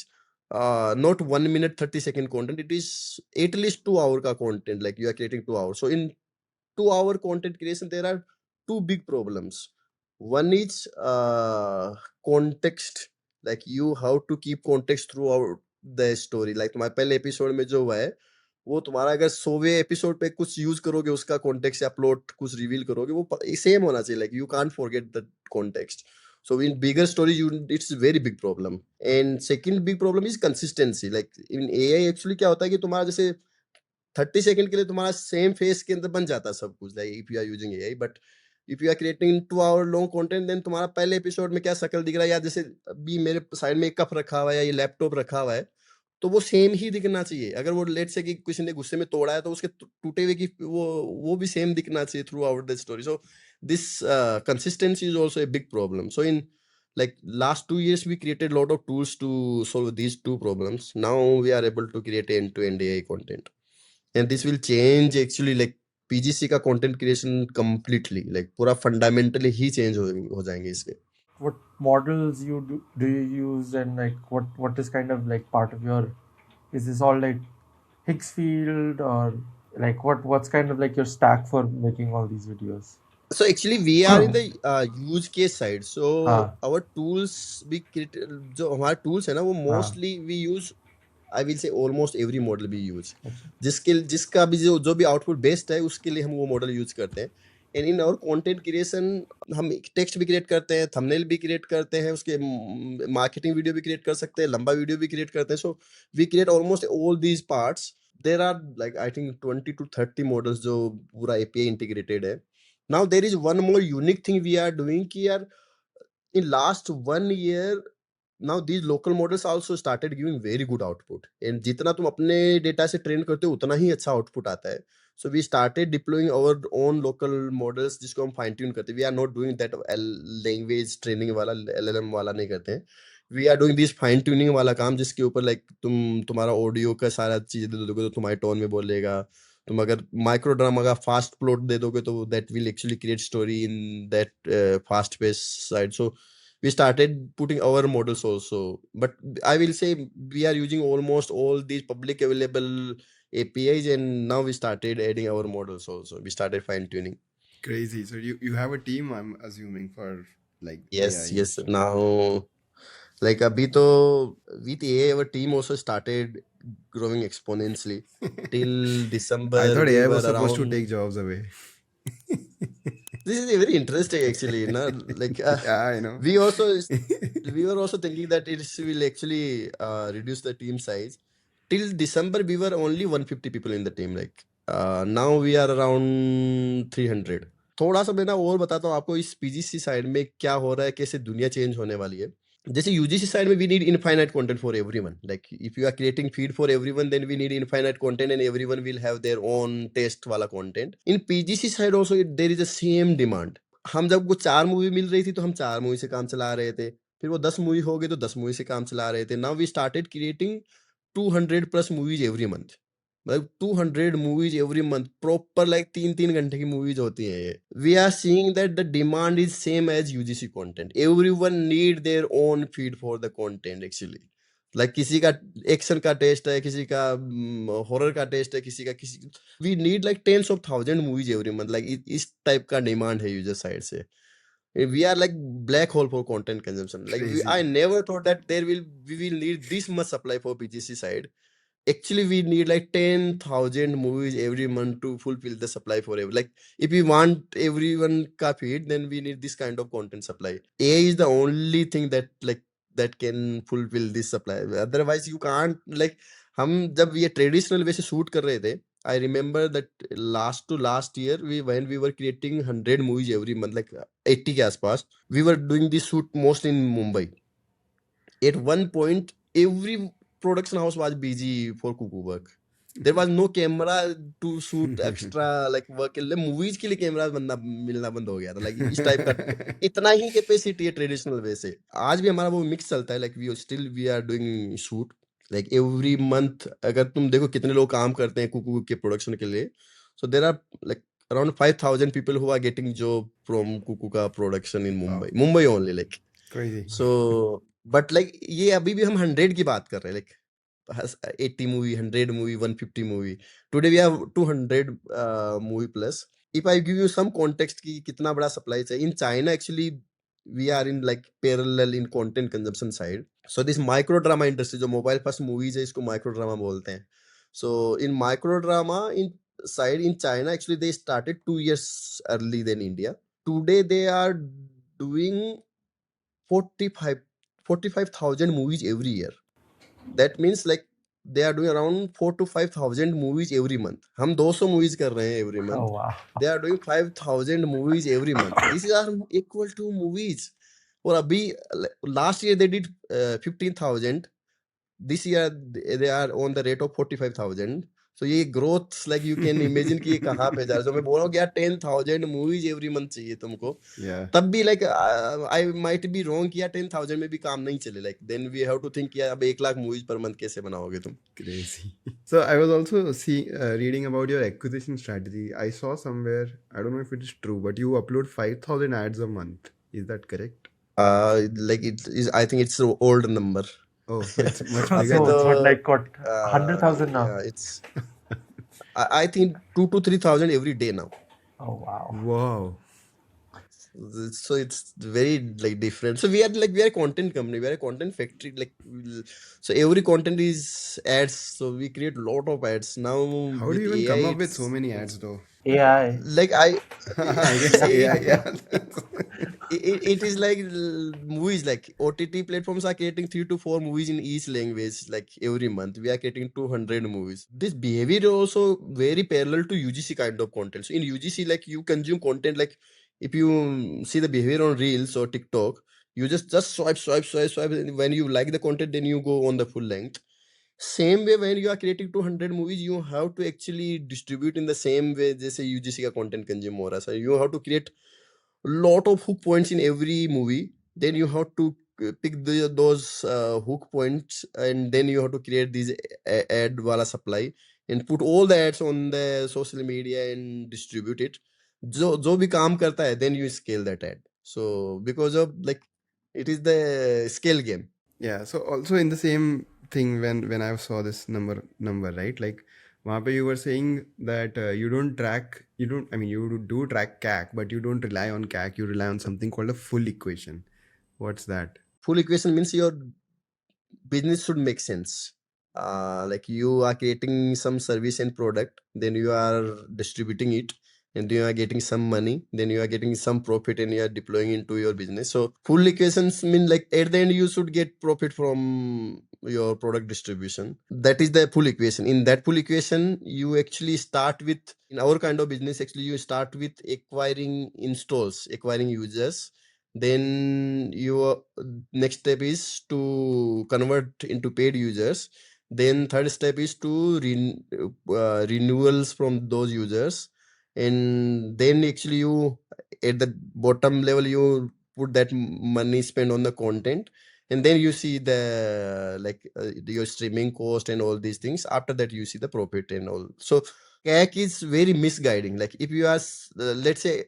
not 1 minute 30-second content. It is at least 2 hour ka content. Like you are creating 2 hours. So in 2 hour content creation, there are two big problems. One is context. Like you have to keep context throughout the story. Like तुम्हारे पहले episode में जो हुआ है वो तुम्हारा अगर 100वें episode पे कुछ यूज करोगे उसका कॉन्टेक्स्ट या प्लॉट कुछ रिवील करोगे वो सेम होना चाहिए. Like you can't forget the context. So in bigger stories, it's a very big problem. And second big problem is consistency. Like in AI actually क्या होता है कि तुम्हारा जैसे 30 सेकंड के लिए तुम्हारा सेम फेस के अंदर बन जाता है सब कुछ. Like if you are using AI, but if you are creating 2 hour long content, then तुम्हारा पहले एपिसोड में क्या शक्ल दिख रहा है, या जैसे अभी मेरे साइड में एक कप रखा हुआ है या ये लैपटॉप रखा हुआ है, तो वो सेम ही दिखना चाहिए. अगर वो लेट से कि किसी ने गुस्से में तोड़ा है तो उसके टूटे हुए की वो भी सेम दिखना चाहिए through out the story. So this consistency is also a big problem. So in like last 2 years we created a lot of tools to solve these two problems. Now we are able to create end-to-end AI content, and this will change actually like PGC का content creation completely. Like पूरा fundamentally ही change हो जाएंगे इसके. What models do you use, and like what is kind of like part of your, is this all like Higgs field, or like what's kind of like your stack for making all these videos? So actually we are in the use case side. So our tools we create, जो हमारे tools है ना वो mostly we use, I will say almost every model we use. जिसका भी जो भी output based है उसके लिए हम वो model use करते हैं. And in our content creation हम text भी create करते हैं, thumbnail भी create करते हैं, उसके marketing video भी create कर सकते हैं, लंबा video भी create करते हैं. So we create almost all these parts. There are like I think 20 to 30 models जो पूरा API integrated है. Now there is one more unique thing we are doing कि यार in last 1 year now these local models also started giving very good output. And जितना तुम अपने data से train करते हो उतना ही अच्छा output आता है. So we started deploying our own local models जिसको हम fine tune करते हैं. We are not doing that language training वाला LLM वाला नहीं करते हैं. We are doing this fine tuning वाला काम जिसके ऊपर like तुम्हारा audio का सारा चीज़ दे दोगे तो तुम्हारे tone में बोलेगा. तुम अगर माइक्रो ड्रामा का फास्ट प्लॉट दे दोगे तो that will actually create story in that fast pace side. So we started putting our models also, but I will say we are using almost all these public available APIs, and now we started adding our models also. We started fine tuning. Crazy. So you have a team, I'm assuming, for like yes AI. yes now like abhi to with AI our team also started growing exponentially. Till December I thought we AI were was supposed to around take jobs away. This is very interesting actually, na? Like Yeah, I know. we were also thinking that it will actually reduce the team size. Till December we were only 150 people in the team. Like now we are around 300. थोड़ा सा मैं ना और बताता हूँ आपको इस PGC side में क्या हो रहा है, कैसे दुनिया चेंज होने वाली है. जैसे यूजीसी साइड में we need infinite content for everyone. Like if you are creating feed for everyone then we need infinite content and everyone will have their own taste वाला content. In PGC side also there is a same demand. हम जब वो 4 movie मिल रही थी तो हम 4 movie से काम चला रहे थे. फिर वो 10 मूवी हो गई तो 10 मूवी से काम चला रहे थे. Now we started creating 200 plus movies every month. मतलब 200 movies every month proper like 3-3 घंटे की मूवीज होती हैं ये. We are seeing that the demand is same as UGC content. Everyone need their own feed for the content actually. Like किसी का action का test है, किसी का हॉरर का टेस्ट है, किसी we need like tens of thousand movies every month. Like इस टाइप का डिमांड है यूजर साइड से. We are like black hole for content consumption. Like I never thought that we will need this much supply for PGC side. Actually we need like 10,000 movies every month to fulfill the supply for every. Like if we want everyone ka feed, then we need this kind of content supply. AI is the only thing that like that can fulfill this supply. Otherwise you can't. Like हम जब ये traditional way से shoot कर रहे थे, I remember that last year when we were creating 100 movies every month, like 80 के आसपास, we were doing this shoot mostly in Mumbai. At one point, every production house was busy for Kuku work. There was no camera to shoot extra like work. Movies के लिए camera मिलना बंद हो गया था. Like इस type का इतना ही कैपेसिटी है ट्रेडिशनल वे से. आज भी हमारा वो मिक्स चलता है. Like we are doing shoot. Like every month अगर तुम देखो कितने लोग काम करते हैं कुकू के प्रोडक्शन के लिए. So there are like around 5,000 people who are getting job from Kuku का production in Mumbai. Mumbai only like. Crazy. So but like ये अभी भी हम 100 की बात कर रहे हैं. Like has 80 movie, 100 movie, 150 movie. Today we have 200 movie plus. If I give you some context ki kitna bada supply chain in China, actually we are in like parallel in content consumption side. So this micro drama industry, जो mobile first movies है, इसको micro drama बोलते हैं. So in micro drama in side in China, actually they started 2 years early than India. Today they are doing 45,000 movies every year. That means like they are doing around 4 to 5,000 movies every month. हम 200 movies कर रहे हैं every Oh month. wow. They are doing 5,000 movies every month. These are equal to movies. और अभी last year they did 15,000. This year they are on the rate of 45,000. So ये growth like you can imagine कि ये कहाँ पे जा रहा है. So मैं बोल रहा हूँ कि यार 10,000 movies every month चाहिए तुमको. Yeah. तब भी like I might be wrong कि यार 10,000 में भी काम नहीं चले. Like then we have to think कि यार अब 1 लाख movies per month कैसे बनाओगे तुम. Crazy. So I was also reading about your acquisition strategy. I saw somewhere, I don't know if it is true, but you upload 5,000 ads a month. Is that correct? Like it is, I think it's an old number. Oh, so it's much So bigger. it's the- what, like what 100,000 now? Yeah, it's I think 2 to 3,000 every day now. Oh wow. Wow. So it's very like different. So we are a content company, we are a content factory. Like so every content is ads. So we create a lot of ads now. How do with you even AI, come up with it's- so many ads though? AI. Like I I guess AI, yeah. it is like movies. Like OTT platforms are creating 3 to 4 movies in each language. Like every month we are creating 200 movies. This behavior is also very parallel to UGC kind of content. So in UGC, like you consume content, like if you see the behavior on Reels or TikTok, you just swipe. And when you like the content, then you go on the full length. Same way when you are creating 200 movies, you have to actually distribute in the same way जैसे UGC का content consume हो रहा है. So you have to create lot of hook points in every movie. Then you have to pick those hook points, and then you have to create these ad wala supply and put all the ads on the social media and distribute it. जो भी काम करता है, then you scale that ad. So because of like it is the scale game. Yeah, so also in the same thing when I saw this number right, like वहाँ पे you were saying that you don't you do track CAC, but you don't rely on CAC, you rely on something called a full equation. What's that? Full equation means your business should make sense. Like you are creating some service and product, then you are distributing it, and you are getting some money, then you are getting some profit, and you are deploying into your business. So full equations mean like at the end you should get profit from your product distribution. That is the full equation. In that full equation, you actually start with, in our kind of business, actually you start with acquiring installs, acquiring users. Then your next step is to convert into paid users. Then third step is to renewals from those users. And then actually you at the bottom level you put that money spent on the content, and then you see the like your streaming cost and all these things. After that you see the profit and all. So CAC is very misguiding. Like if you ask let's say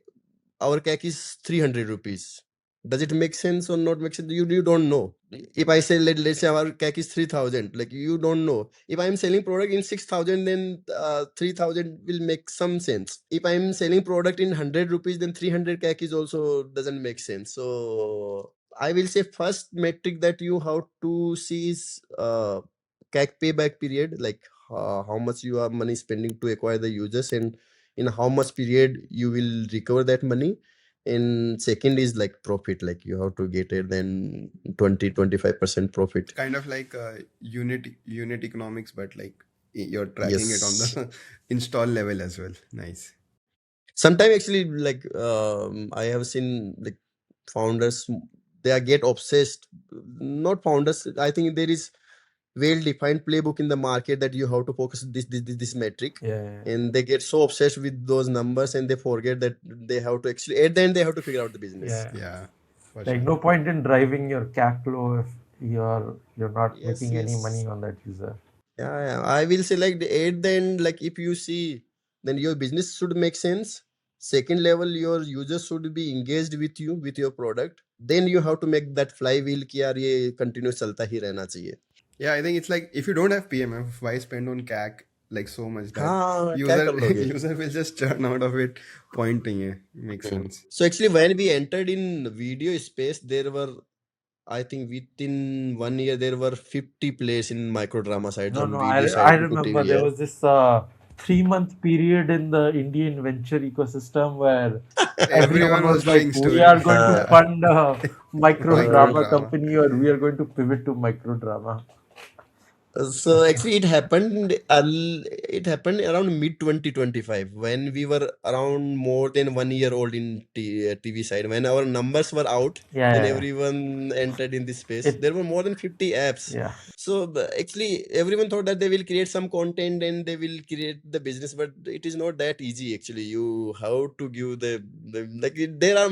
our CAC is 300 rupees. Does it make sense or not make sense? You don't know. If I say let's say our CAC is 3,000, like you don't know. If I'm selling product in 6,000, then 3,000 will make some sense. If I'm selling product in 100 rupees, then 300 CAC is also doesn't make sense. So I will say first metric that you have to see is CAC payback period, like how much you are money spending to acquire the users, and in how much period you will recover that money. And second is like profit, like you have to get it then 20-25% profit. Kind of like unit economics, but like you're tracking it on Yes. the install level as well. Nice. Sometimes actually like I have seen like founders, they are get obsessed. Not founders, I think there is well defined playbook in the market that you have to focus this metric. Yeah. And they get so obsessed with those numbers and they forget that they have to actually at the end they have to figure out the business. Yeah. Yeah. For Like sure. no point in driving your CAC low if you're not Yes, making any yes. money on that user. Yeah, I will say like at the end, like if you see, then your business should make sense. Second level, your users should be engaged with you, with your product. Then you have to make that flywheel कि यार ये continuous चलता ही रहना चाहिए. Yeah, I think it's like if you don't have PMF, why spend on CAC like so much that हाँ क्या user कर लोगे. user will just churn out of it. Point नहीं है. Makes sense. So actually when we entered in video space, there were, I think within 1 year there were 50 players in micro drama side, No, from no, VD I side to remember TV. there was this 3-month period in the Indian venture ecosystem where everyone Everyone was was like, doing we are stories. going to Yeah. fund a micro Micro drama drama. company or we are going to pivot to micro drama. So actually it happened around mid 2025 when we were around more than 1 year old in TV side. When our numbers were out, Yeah, then yeah, yeah. everyone entered in this space. It, There were more than 50 apps. yeah. So actually everyone thought that they will create some content and they will create the business, but it is not that easy actually. You have to give the like there are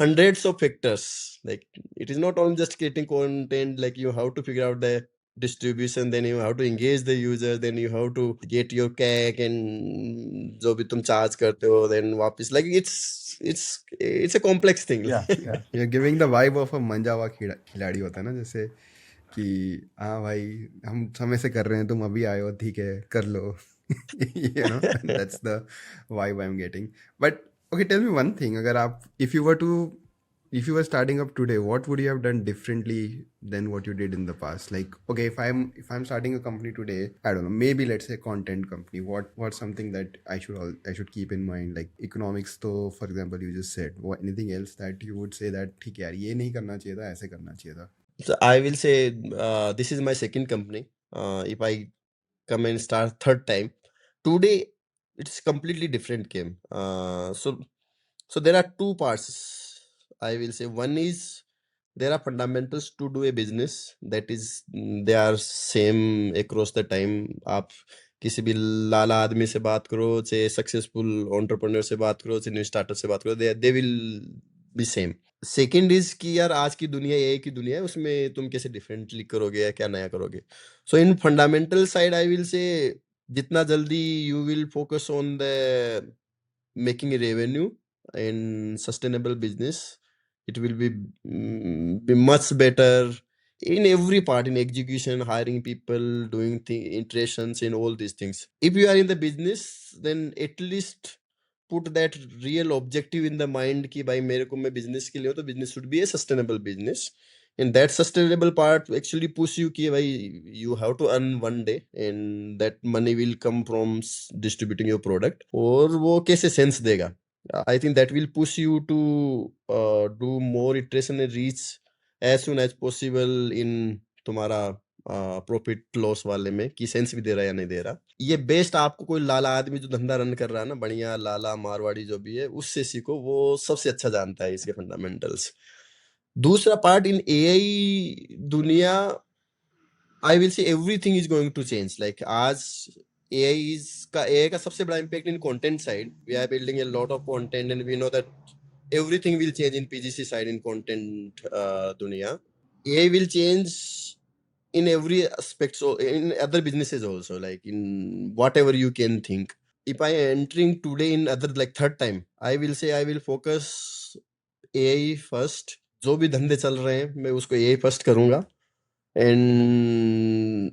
hundreds of factors. Like it is not only just creating content, like you have to figure out the distribution, then you have to engage the user, then you have to get your CAC and जो भी तुम charge करते हो, then वापस like it's a complex thing. Yeah, yeah. You're giving the vibe of a मंजा हुआ खिलाड़ी होता है ना, जैसे कि हाँ भाई हम समय से कर रहे हैं, तुम अभी आए हो, ठीक है कर लो. You know, that's the vibe I'm getting. But okay, tell me one thing. अगर आप if you were starting up today, what would you have done differently than what you did in the past? Like, okay, if I'm starting a company today, I don't know, maybe let's say content company. What's something that I should keep in mind? Like economics, तो for example, you just said. What, anything else that you would say that ठीक है यार ये नहीं करना चाहिए था, ऐसे करना चाहिए था? So I will say this is my second company. If I come and start third time, today it's completely different game. So there are two parts. I will say one is there are fundamentals to do a business that is they are same across the time. आप किसी भी लाला आदमी से बात करो, चाहे successful entrepreneur से बात करो, चाहे न्यू स्टार्टअप से बात करो, they will be same. Second is कि यार आज की दुनिया ये की दुनिया है, उसमें तुम कैसे डिफरेंटली करोगे या क्या नया करोगे. So in fundamental side I will say जितना जल्दी you will focus on the making a revenue and sustainable business, it will be much better in every part, in execution, hiring people, doing iterations in all these things. If you are in the business, then at least put that real objective in the mind कि भाई मेरे को मैं business के लिए हूँ, तो business should be a sustainable business. And that sustainable part actually push you कि भाई you have to earn one day and that money will come from distributing your product. और वो कैसे sense देगा? I think that will push you to do more iteration and reach as soon as possible in तुम्हारा profit loss वाले में कि sense भी दे रहा है या नहीं दे रहा. ये बेस्ट आपको कोई लाला आदमी जो धंधा रन कर रहा है ना, बढ़िया लाला मारवाड़ी जो भी है, उससे सीखो, वो सबसे अच्छा जानता है इसके फंडामेंटल्स. दूसरा पार्ट इन एआई दुनिया, I will say everything is going to change. Like आज एआई का सबसे बड़ा impact in content side. We are building a lot of content and we know that everything will change in PGC side in content dunia. AI will change in every aspect, so in other businesses also, like in whatever you can think. If I entering today in other like third time, I will say I will focus AI first. जो भी धंधे चल रहे हैं मैं उसको AI first करूंगा and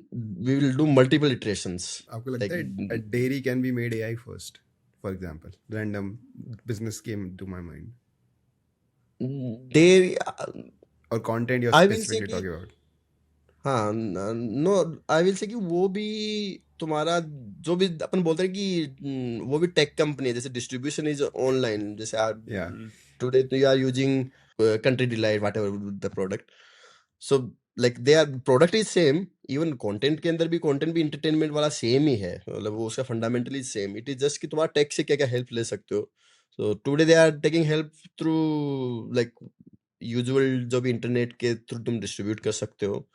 we will do multiple iterations. आपको लगता है a dairy can be made AI first, for example? Random business came to my mind. Dairy, Or content you're I will say specifically कि talking about. हाँ, no I will से कि वो भी तुम्हारा जो भी अपन बोलते हैं कि वो भी टेक कंपनी है. जैसे डिस्ट्रीब्यूशन इज ऑनलाइन, जैसे Yeah. Today you are using Country Delight whatever the product. So like they are product is same. Even content के अंदर भी कंटेंट भी इंटरटेनमेंट वाला सेम ही है, मतलब वो उसका fundamentally same. It is just कि तुम्हारा टेक से क्या क्या हेल्प ले सकते हो. So today they are taking help through like usual जो भी इंटरनेट के थ्रू तुम डिस्ट्रीब्यूट कर सकते हो.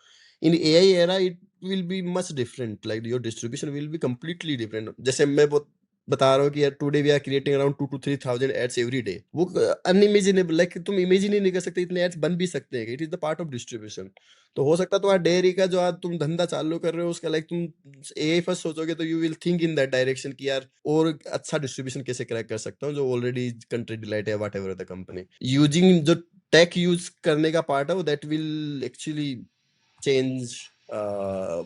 In AI era, it will be much different. Like your distribution will be completely different. जैसे मैं बता रहा हूँ कि यार today we are creating around 2 to 3 thousand ads every day. वो अनइमेजिनेबल, लाइक तुम इमेजिन ही नहीं कर सकते इतने एड्स बन भी सकते हैं. It is the part of distribution. तो हो सकता है तुम्हारा डेयरी का जो आज तुम धंधा चालू कर रहे हो उसका लाइक तुम AI फर्स्ट सोचोगे तो you will think in that direction कि यार और अच्छा डिस्ट्रीब्यूशन कैसे क्रैक कर सकता हूँ, जो ऑलरेडी कंट्री डिलाइट है what ever the company using. जो टेक यूज करने का पार्ट है वो that will actually change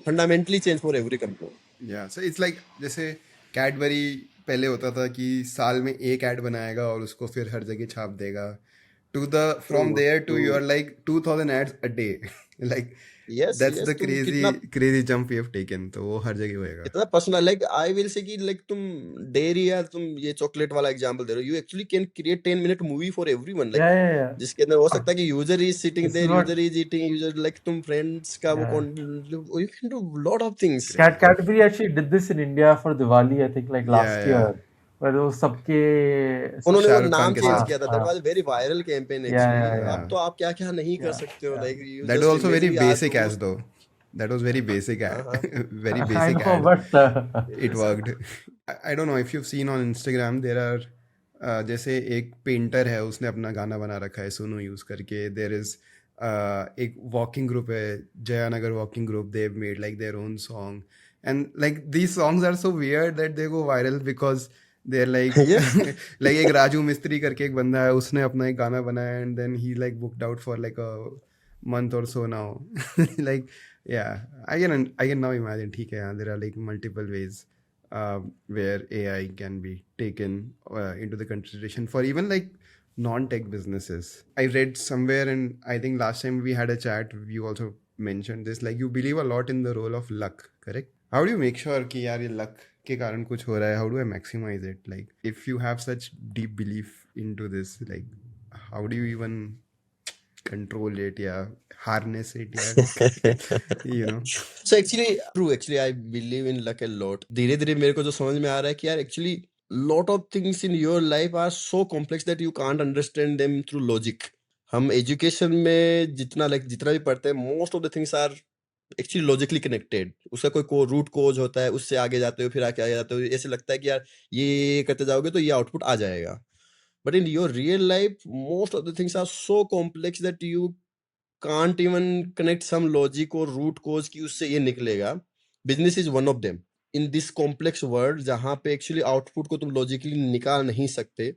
fundamentally change for every company. या सो इट्स लाइक जैसे कैडबरी पहले होता था कि साल में एक ऐड बनाएगा और उसको फिर हर जगह छाप देगा, to the from True, there to you are true. Like 2000 ads a day like Yes, that's yes. The तुम क्रेजी कितना crazy jump you have taken, तो वो हर जगह होएगा. इतना पर्सनल, लाइक आई विल से कि लाइक तुम डेयरी या तुम ये चॉकलेट वाला एग्जांपल दे रहे हो, you actually can create 10 minute movie for everyone, like Yeah. जिसके अंदर हो सकता है कि user is sitting This is there, what, user is eating, user like तुम फ्रेंड्स का वो yeah. You can do lot of things. Crazy. Cadbury actually did this in India for Diwali, I think, like Yeah, last yeah. year, where वो सबके उन्होंने वो शाहरुख खान नाम के change साथ. किया था, that was very viral campaign Yeah, actually. yeah, अब yeah, तो आप क्या क्या नहीं कर yeah, सकते हो, yeah, like you That was just also very imagine आज basic वो. as though. That was very basic हाँ हाँ. ad. Very I basic know, ad. but It worked. I don't know if you've seen on Instagram, there are जैसे एक painter है, उसने अपना गाना बना रखा है सुनो यूज करके. देयर इज एक वॉकिंग ग्रुप है, Jayanagar walking group, they made like their own song, and like these songs are so weird that they go viral because there like Yes. Like एक राजू मिस्त्री करके एक बंदा है, उसने अपना एक गाना बनाया and then he like booked out for like a month or so now. Like, yeah, I can now imagine. ठीक है, हाँ, there are like multiple ways where AI can be taken into the consideration for even like non-tech businesses. I read somewhere, and I think last time we had a chat, you also mentioned this. Like, you believe a lot in the role of luck, correct? How do you make sure कि यार ये luck के कारण कुछ हो रहा है? How do I maximize it? Like, if you have such deep belief into this, like, how do you even control it, yeah, harness it, yeah, you know. So actually true, actually I believe in luck a lot. धीरे धीरे मेरे को जो समझ में आ रहा है कि यार actually lot of things in your life are so complex that you can't understand them through logic. हम एजुकेशन में जितना लाइक जितना भी पढ़ते हैं, most of the things are actually logically connected. उसका कोई रूट कोज होता है, उससे आगे जाते हो, फिर आगे जाते हो, ऐसे लगता है कि यार ये करते जाओगे तो ये आउटपुट आ जाएगा. But in your real life most of the things are so complex that you can't even connect some logic और रूट कोज की उससे ये निकलेगा. Business is one of them in this complex world, जहां पे actually output को तुम logically निकाल नहीं सकते.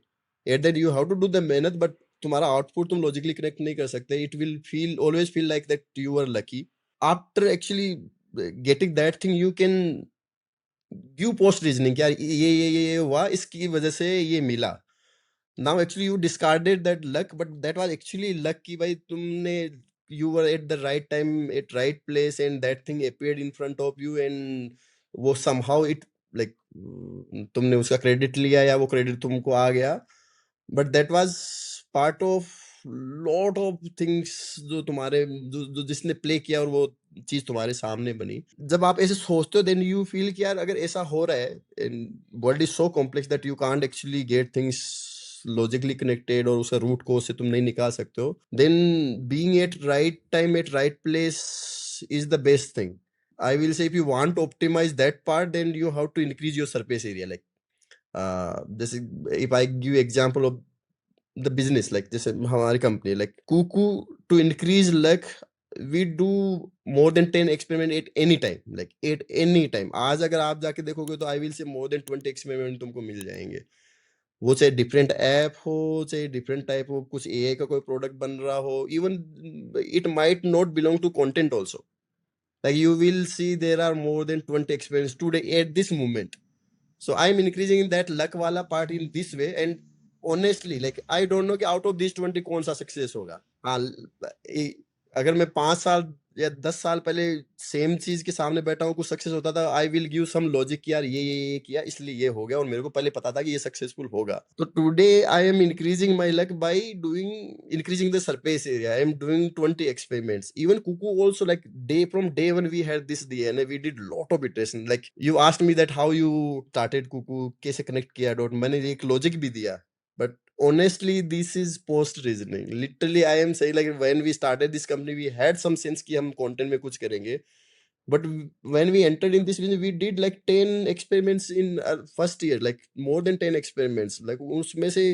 At that you have to do the मेहनत, बट तुम्हारा आउटपुट तुम लॉजिकली कनेक्ट नहीं कर सकते. It will feel always feel like that you are lucky. After actually getting that thing you can give post reasoning, यार ये हुआ, इसकी वजह से ये मिला. Now actually you discarded that luck, but that was actually luck कि भाई तुमने you were at the right time at right place and that thing appeared in front of you and वो somehow it like तुमने उसका credit लिया या वो credit तुमको आ गया. But that was part of lot of things जो तुम्हारे जो जिसने play किया और वो चीज तुम्हारे सामने बनी. जब आप ऐसे सोचते हो then you feel कि यार अगर ऐसा हो रहा है and world is so complex that you can't actually get things logically connected और उसका root cause से तुम नहीं निकाल सकते हो, then being at right time at right place is the best thing. I will say if you want to optimize that part, then you have to increase your surface area. Like this is, if I give example of the business, like जैसे हमारी company like Kuku, to increase luck we do more than 10 experiment at any time, like at any time. आज अगर आप जाके देखोगे तो I will say more than 20 experiment तुमको मिल जाएंगे. वो चाहे डिफरेंट ऐप हो, चाहे डिफरेंट टाइप हो, कुछ एआई का कोई प्रोडक्ट बन रहा हो, even it might not belong to content also. Like you will see there are more than 20 experiments today at this moment. So I'm increasing that luck wala part in this way, and honestly like I don't know कि out of these 20 कौन सा success होगा. हाँ, अगर मैं 5 साल या 10 साल पहले सेम चीज के सामने बैठा हूँ, कुछ सक्सेस होता था, I will give some logic कि यार ये किया इसलिए ये हो गया और मेरे को पहले पता था कि ये सक्सेसफुल होगा. तो today I am increasing my luck by doing increasing the surface area. I am doing 20 experiments. Even Kuku also, like from day one we had this DNA, we did lot of iteration. Like you asked me that how you started Kuku, कैसे connect किया dot, मैंने एक logic भी दिया. But honestly this is post reasoning. Literally I am saying like when we started this company we had some sense कि हम content में कुछ करेंगे, but when we entered in this business we did like 10 experiments in first year, like more than 10 experiments. like उसमें से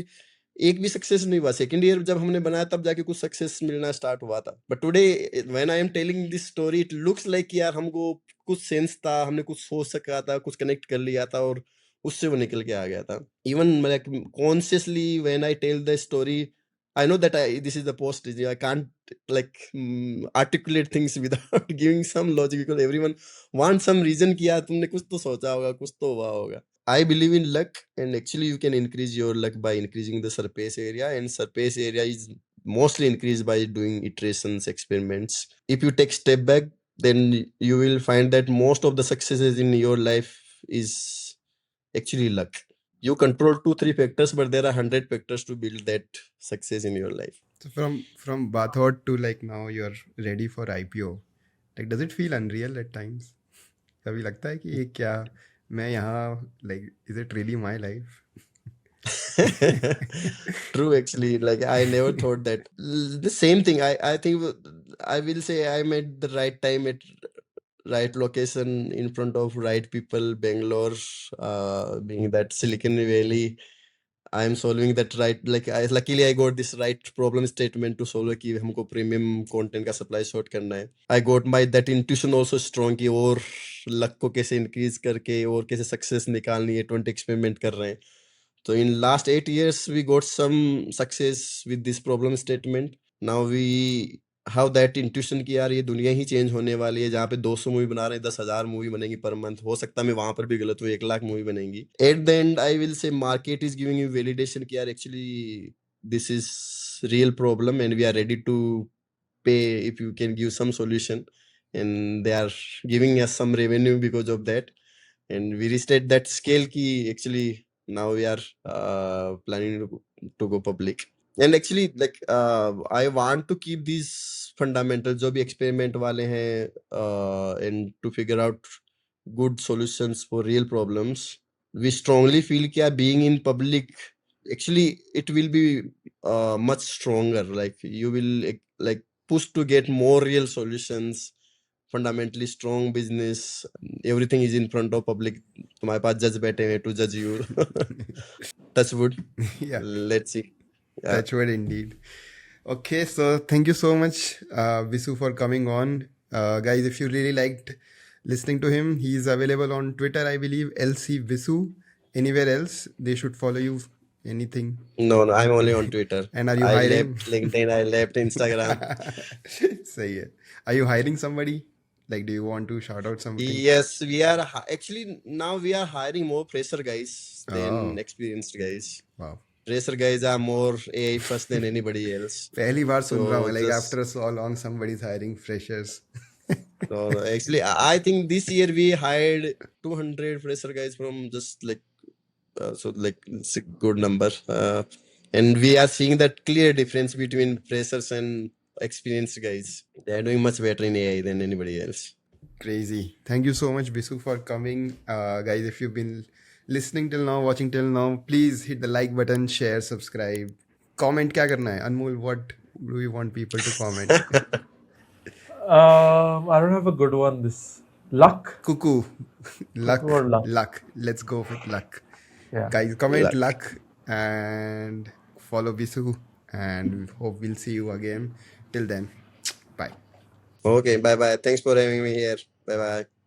एक भी success नहीं हुआ. सेकंड ईयर जब हमने बनाया तब जाके कुछ सक्सेस मिलना स्टार्ट हुआ था. But today when I am telling this story it looks like कि यार हमको कुछ सेंस था, हमने कुछ सोच सका था, कुछ कनेक्ट कर लिया था और उससे वो निकल के आ गया था. Even like consciously when I tell the story I know that this is the post. I can't like articulate things without giving some logic because everyone wants some reason कि यार तुमने कुछ तो सोचा होगा, कुछ तो हुआ होगा. I believe in luck, and actually you can increase your luck by increasing the surface area, and surface area is mostly increased by doing iterations, experiments. If you take step back, then you will find that most of the successes in your life is actually luck. You control 2-3 factors, but there are 100 factors to build that success in your life. So from Bathord to like now you're ready for IPO. Like does it feel unreal at times? कभी लगता है कि ये क्या मैं यहाँ like is it really my life? True, actually, like I never thought that. The same thing. I think I will say I'm at the right time at right location in front of right people. Bangalore, being that Silicon Valley, I'm solving that right. Like luckily I got this right problem statement to solve कि हमको premium content का supply short करना है. I got my that intuition also strong कि और luck को कैसे increase करके और कैसे success निकालनी है. 20 experiment कर रहे हैं. So in last 8 years, we got some success with this problem statement. Now we have that intuition कि यार ये दुनिया ही चेंज होने वाली है जहाँ पे 200 मूवी बना रहे हैं 10,000 मूवी बनेंगी पर मंथ हो सकता है मैं वहां पर भी गलत हूँ 1 लाख मूवी बनेंगी at the end I will say market is giving you validation कि यार actually this is real problem and we are ready to pay if you can give some solution and they are giving us some revenue because of that and we reached at that scale ki actually now we are planning to go public and actually like I want to keep these fundamentals जो भी experiment वाले हैं and to figure out good solutions for real problems we strongly feel कि being in public actually it will be much stronger like you will like push to get more real solutions fundamentally strong business everything is in front of public तुम्हारे पास जज बैठे हैं to judge you touch wood Yeah, let's see yeah. that's what indeed. Okay, so thank you so much, Bisu, for coming on. Guys, if you really liked listening to him, he's available on Twitter, I believe, LC Bisu. Anywhere else, they should follow you. Anything. No, I'm only on Twitter. And are you I hiring? left LinkedIn, I left Instagram. सही है. Are you hiring somebody? Like, do you want to shout out something? Yes, we are actually now we are hiring more fresher guys than experienced guys. Wow. Fresher guys are more AI first than anybody else. पहली बार सुन रहा हूँ. Like just- after so long, somebody's hiring freshers. No, actually, I think this year we hired 200 fresher guys from just like so like it's a good number. And we are seeing that clear difference between freshers and experienced guys. They are doing much better in AI than anybody else. Crazy. Thank you so much, Bisu, for coming. Guys, if you've been listening till now, watching till now, please hit the like button, share, subscribe. Comment क्या करना है? Anmol, what do you want people to comment? I don't have a good one. This luck. Kuku. Luck. Kuku or luck? Luck. Let's go with luck. Yeah. Guys, comment Luck. luck and follow Bisu and hope we'll see you again. Till then, bye. Okay, bye bye. Thanks for having me here. Bye bye.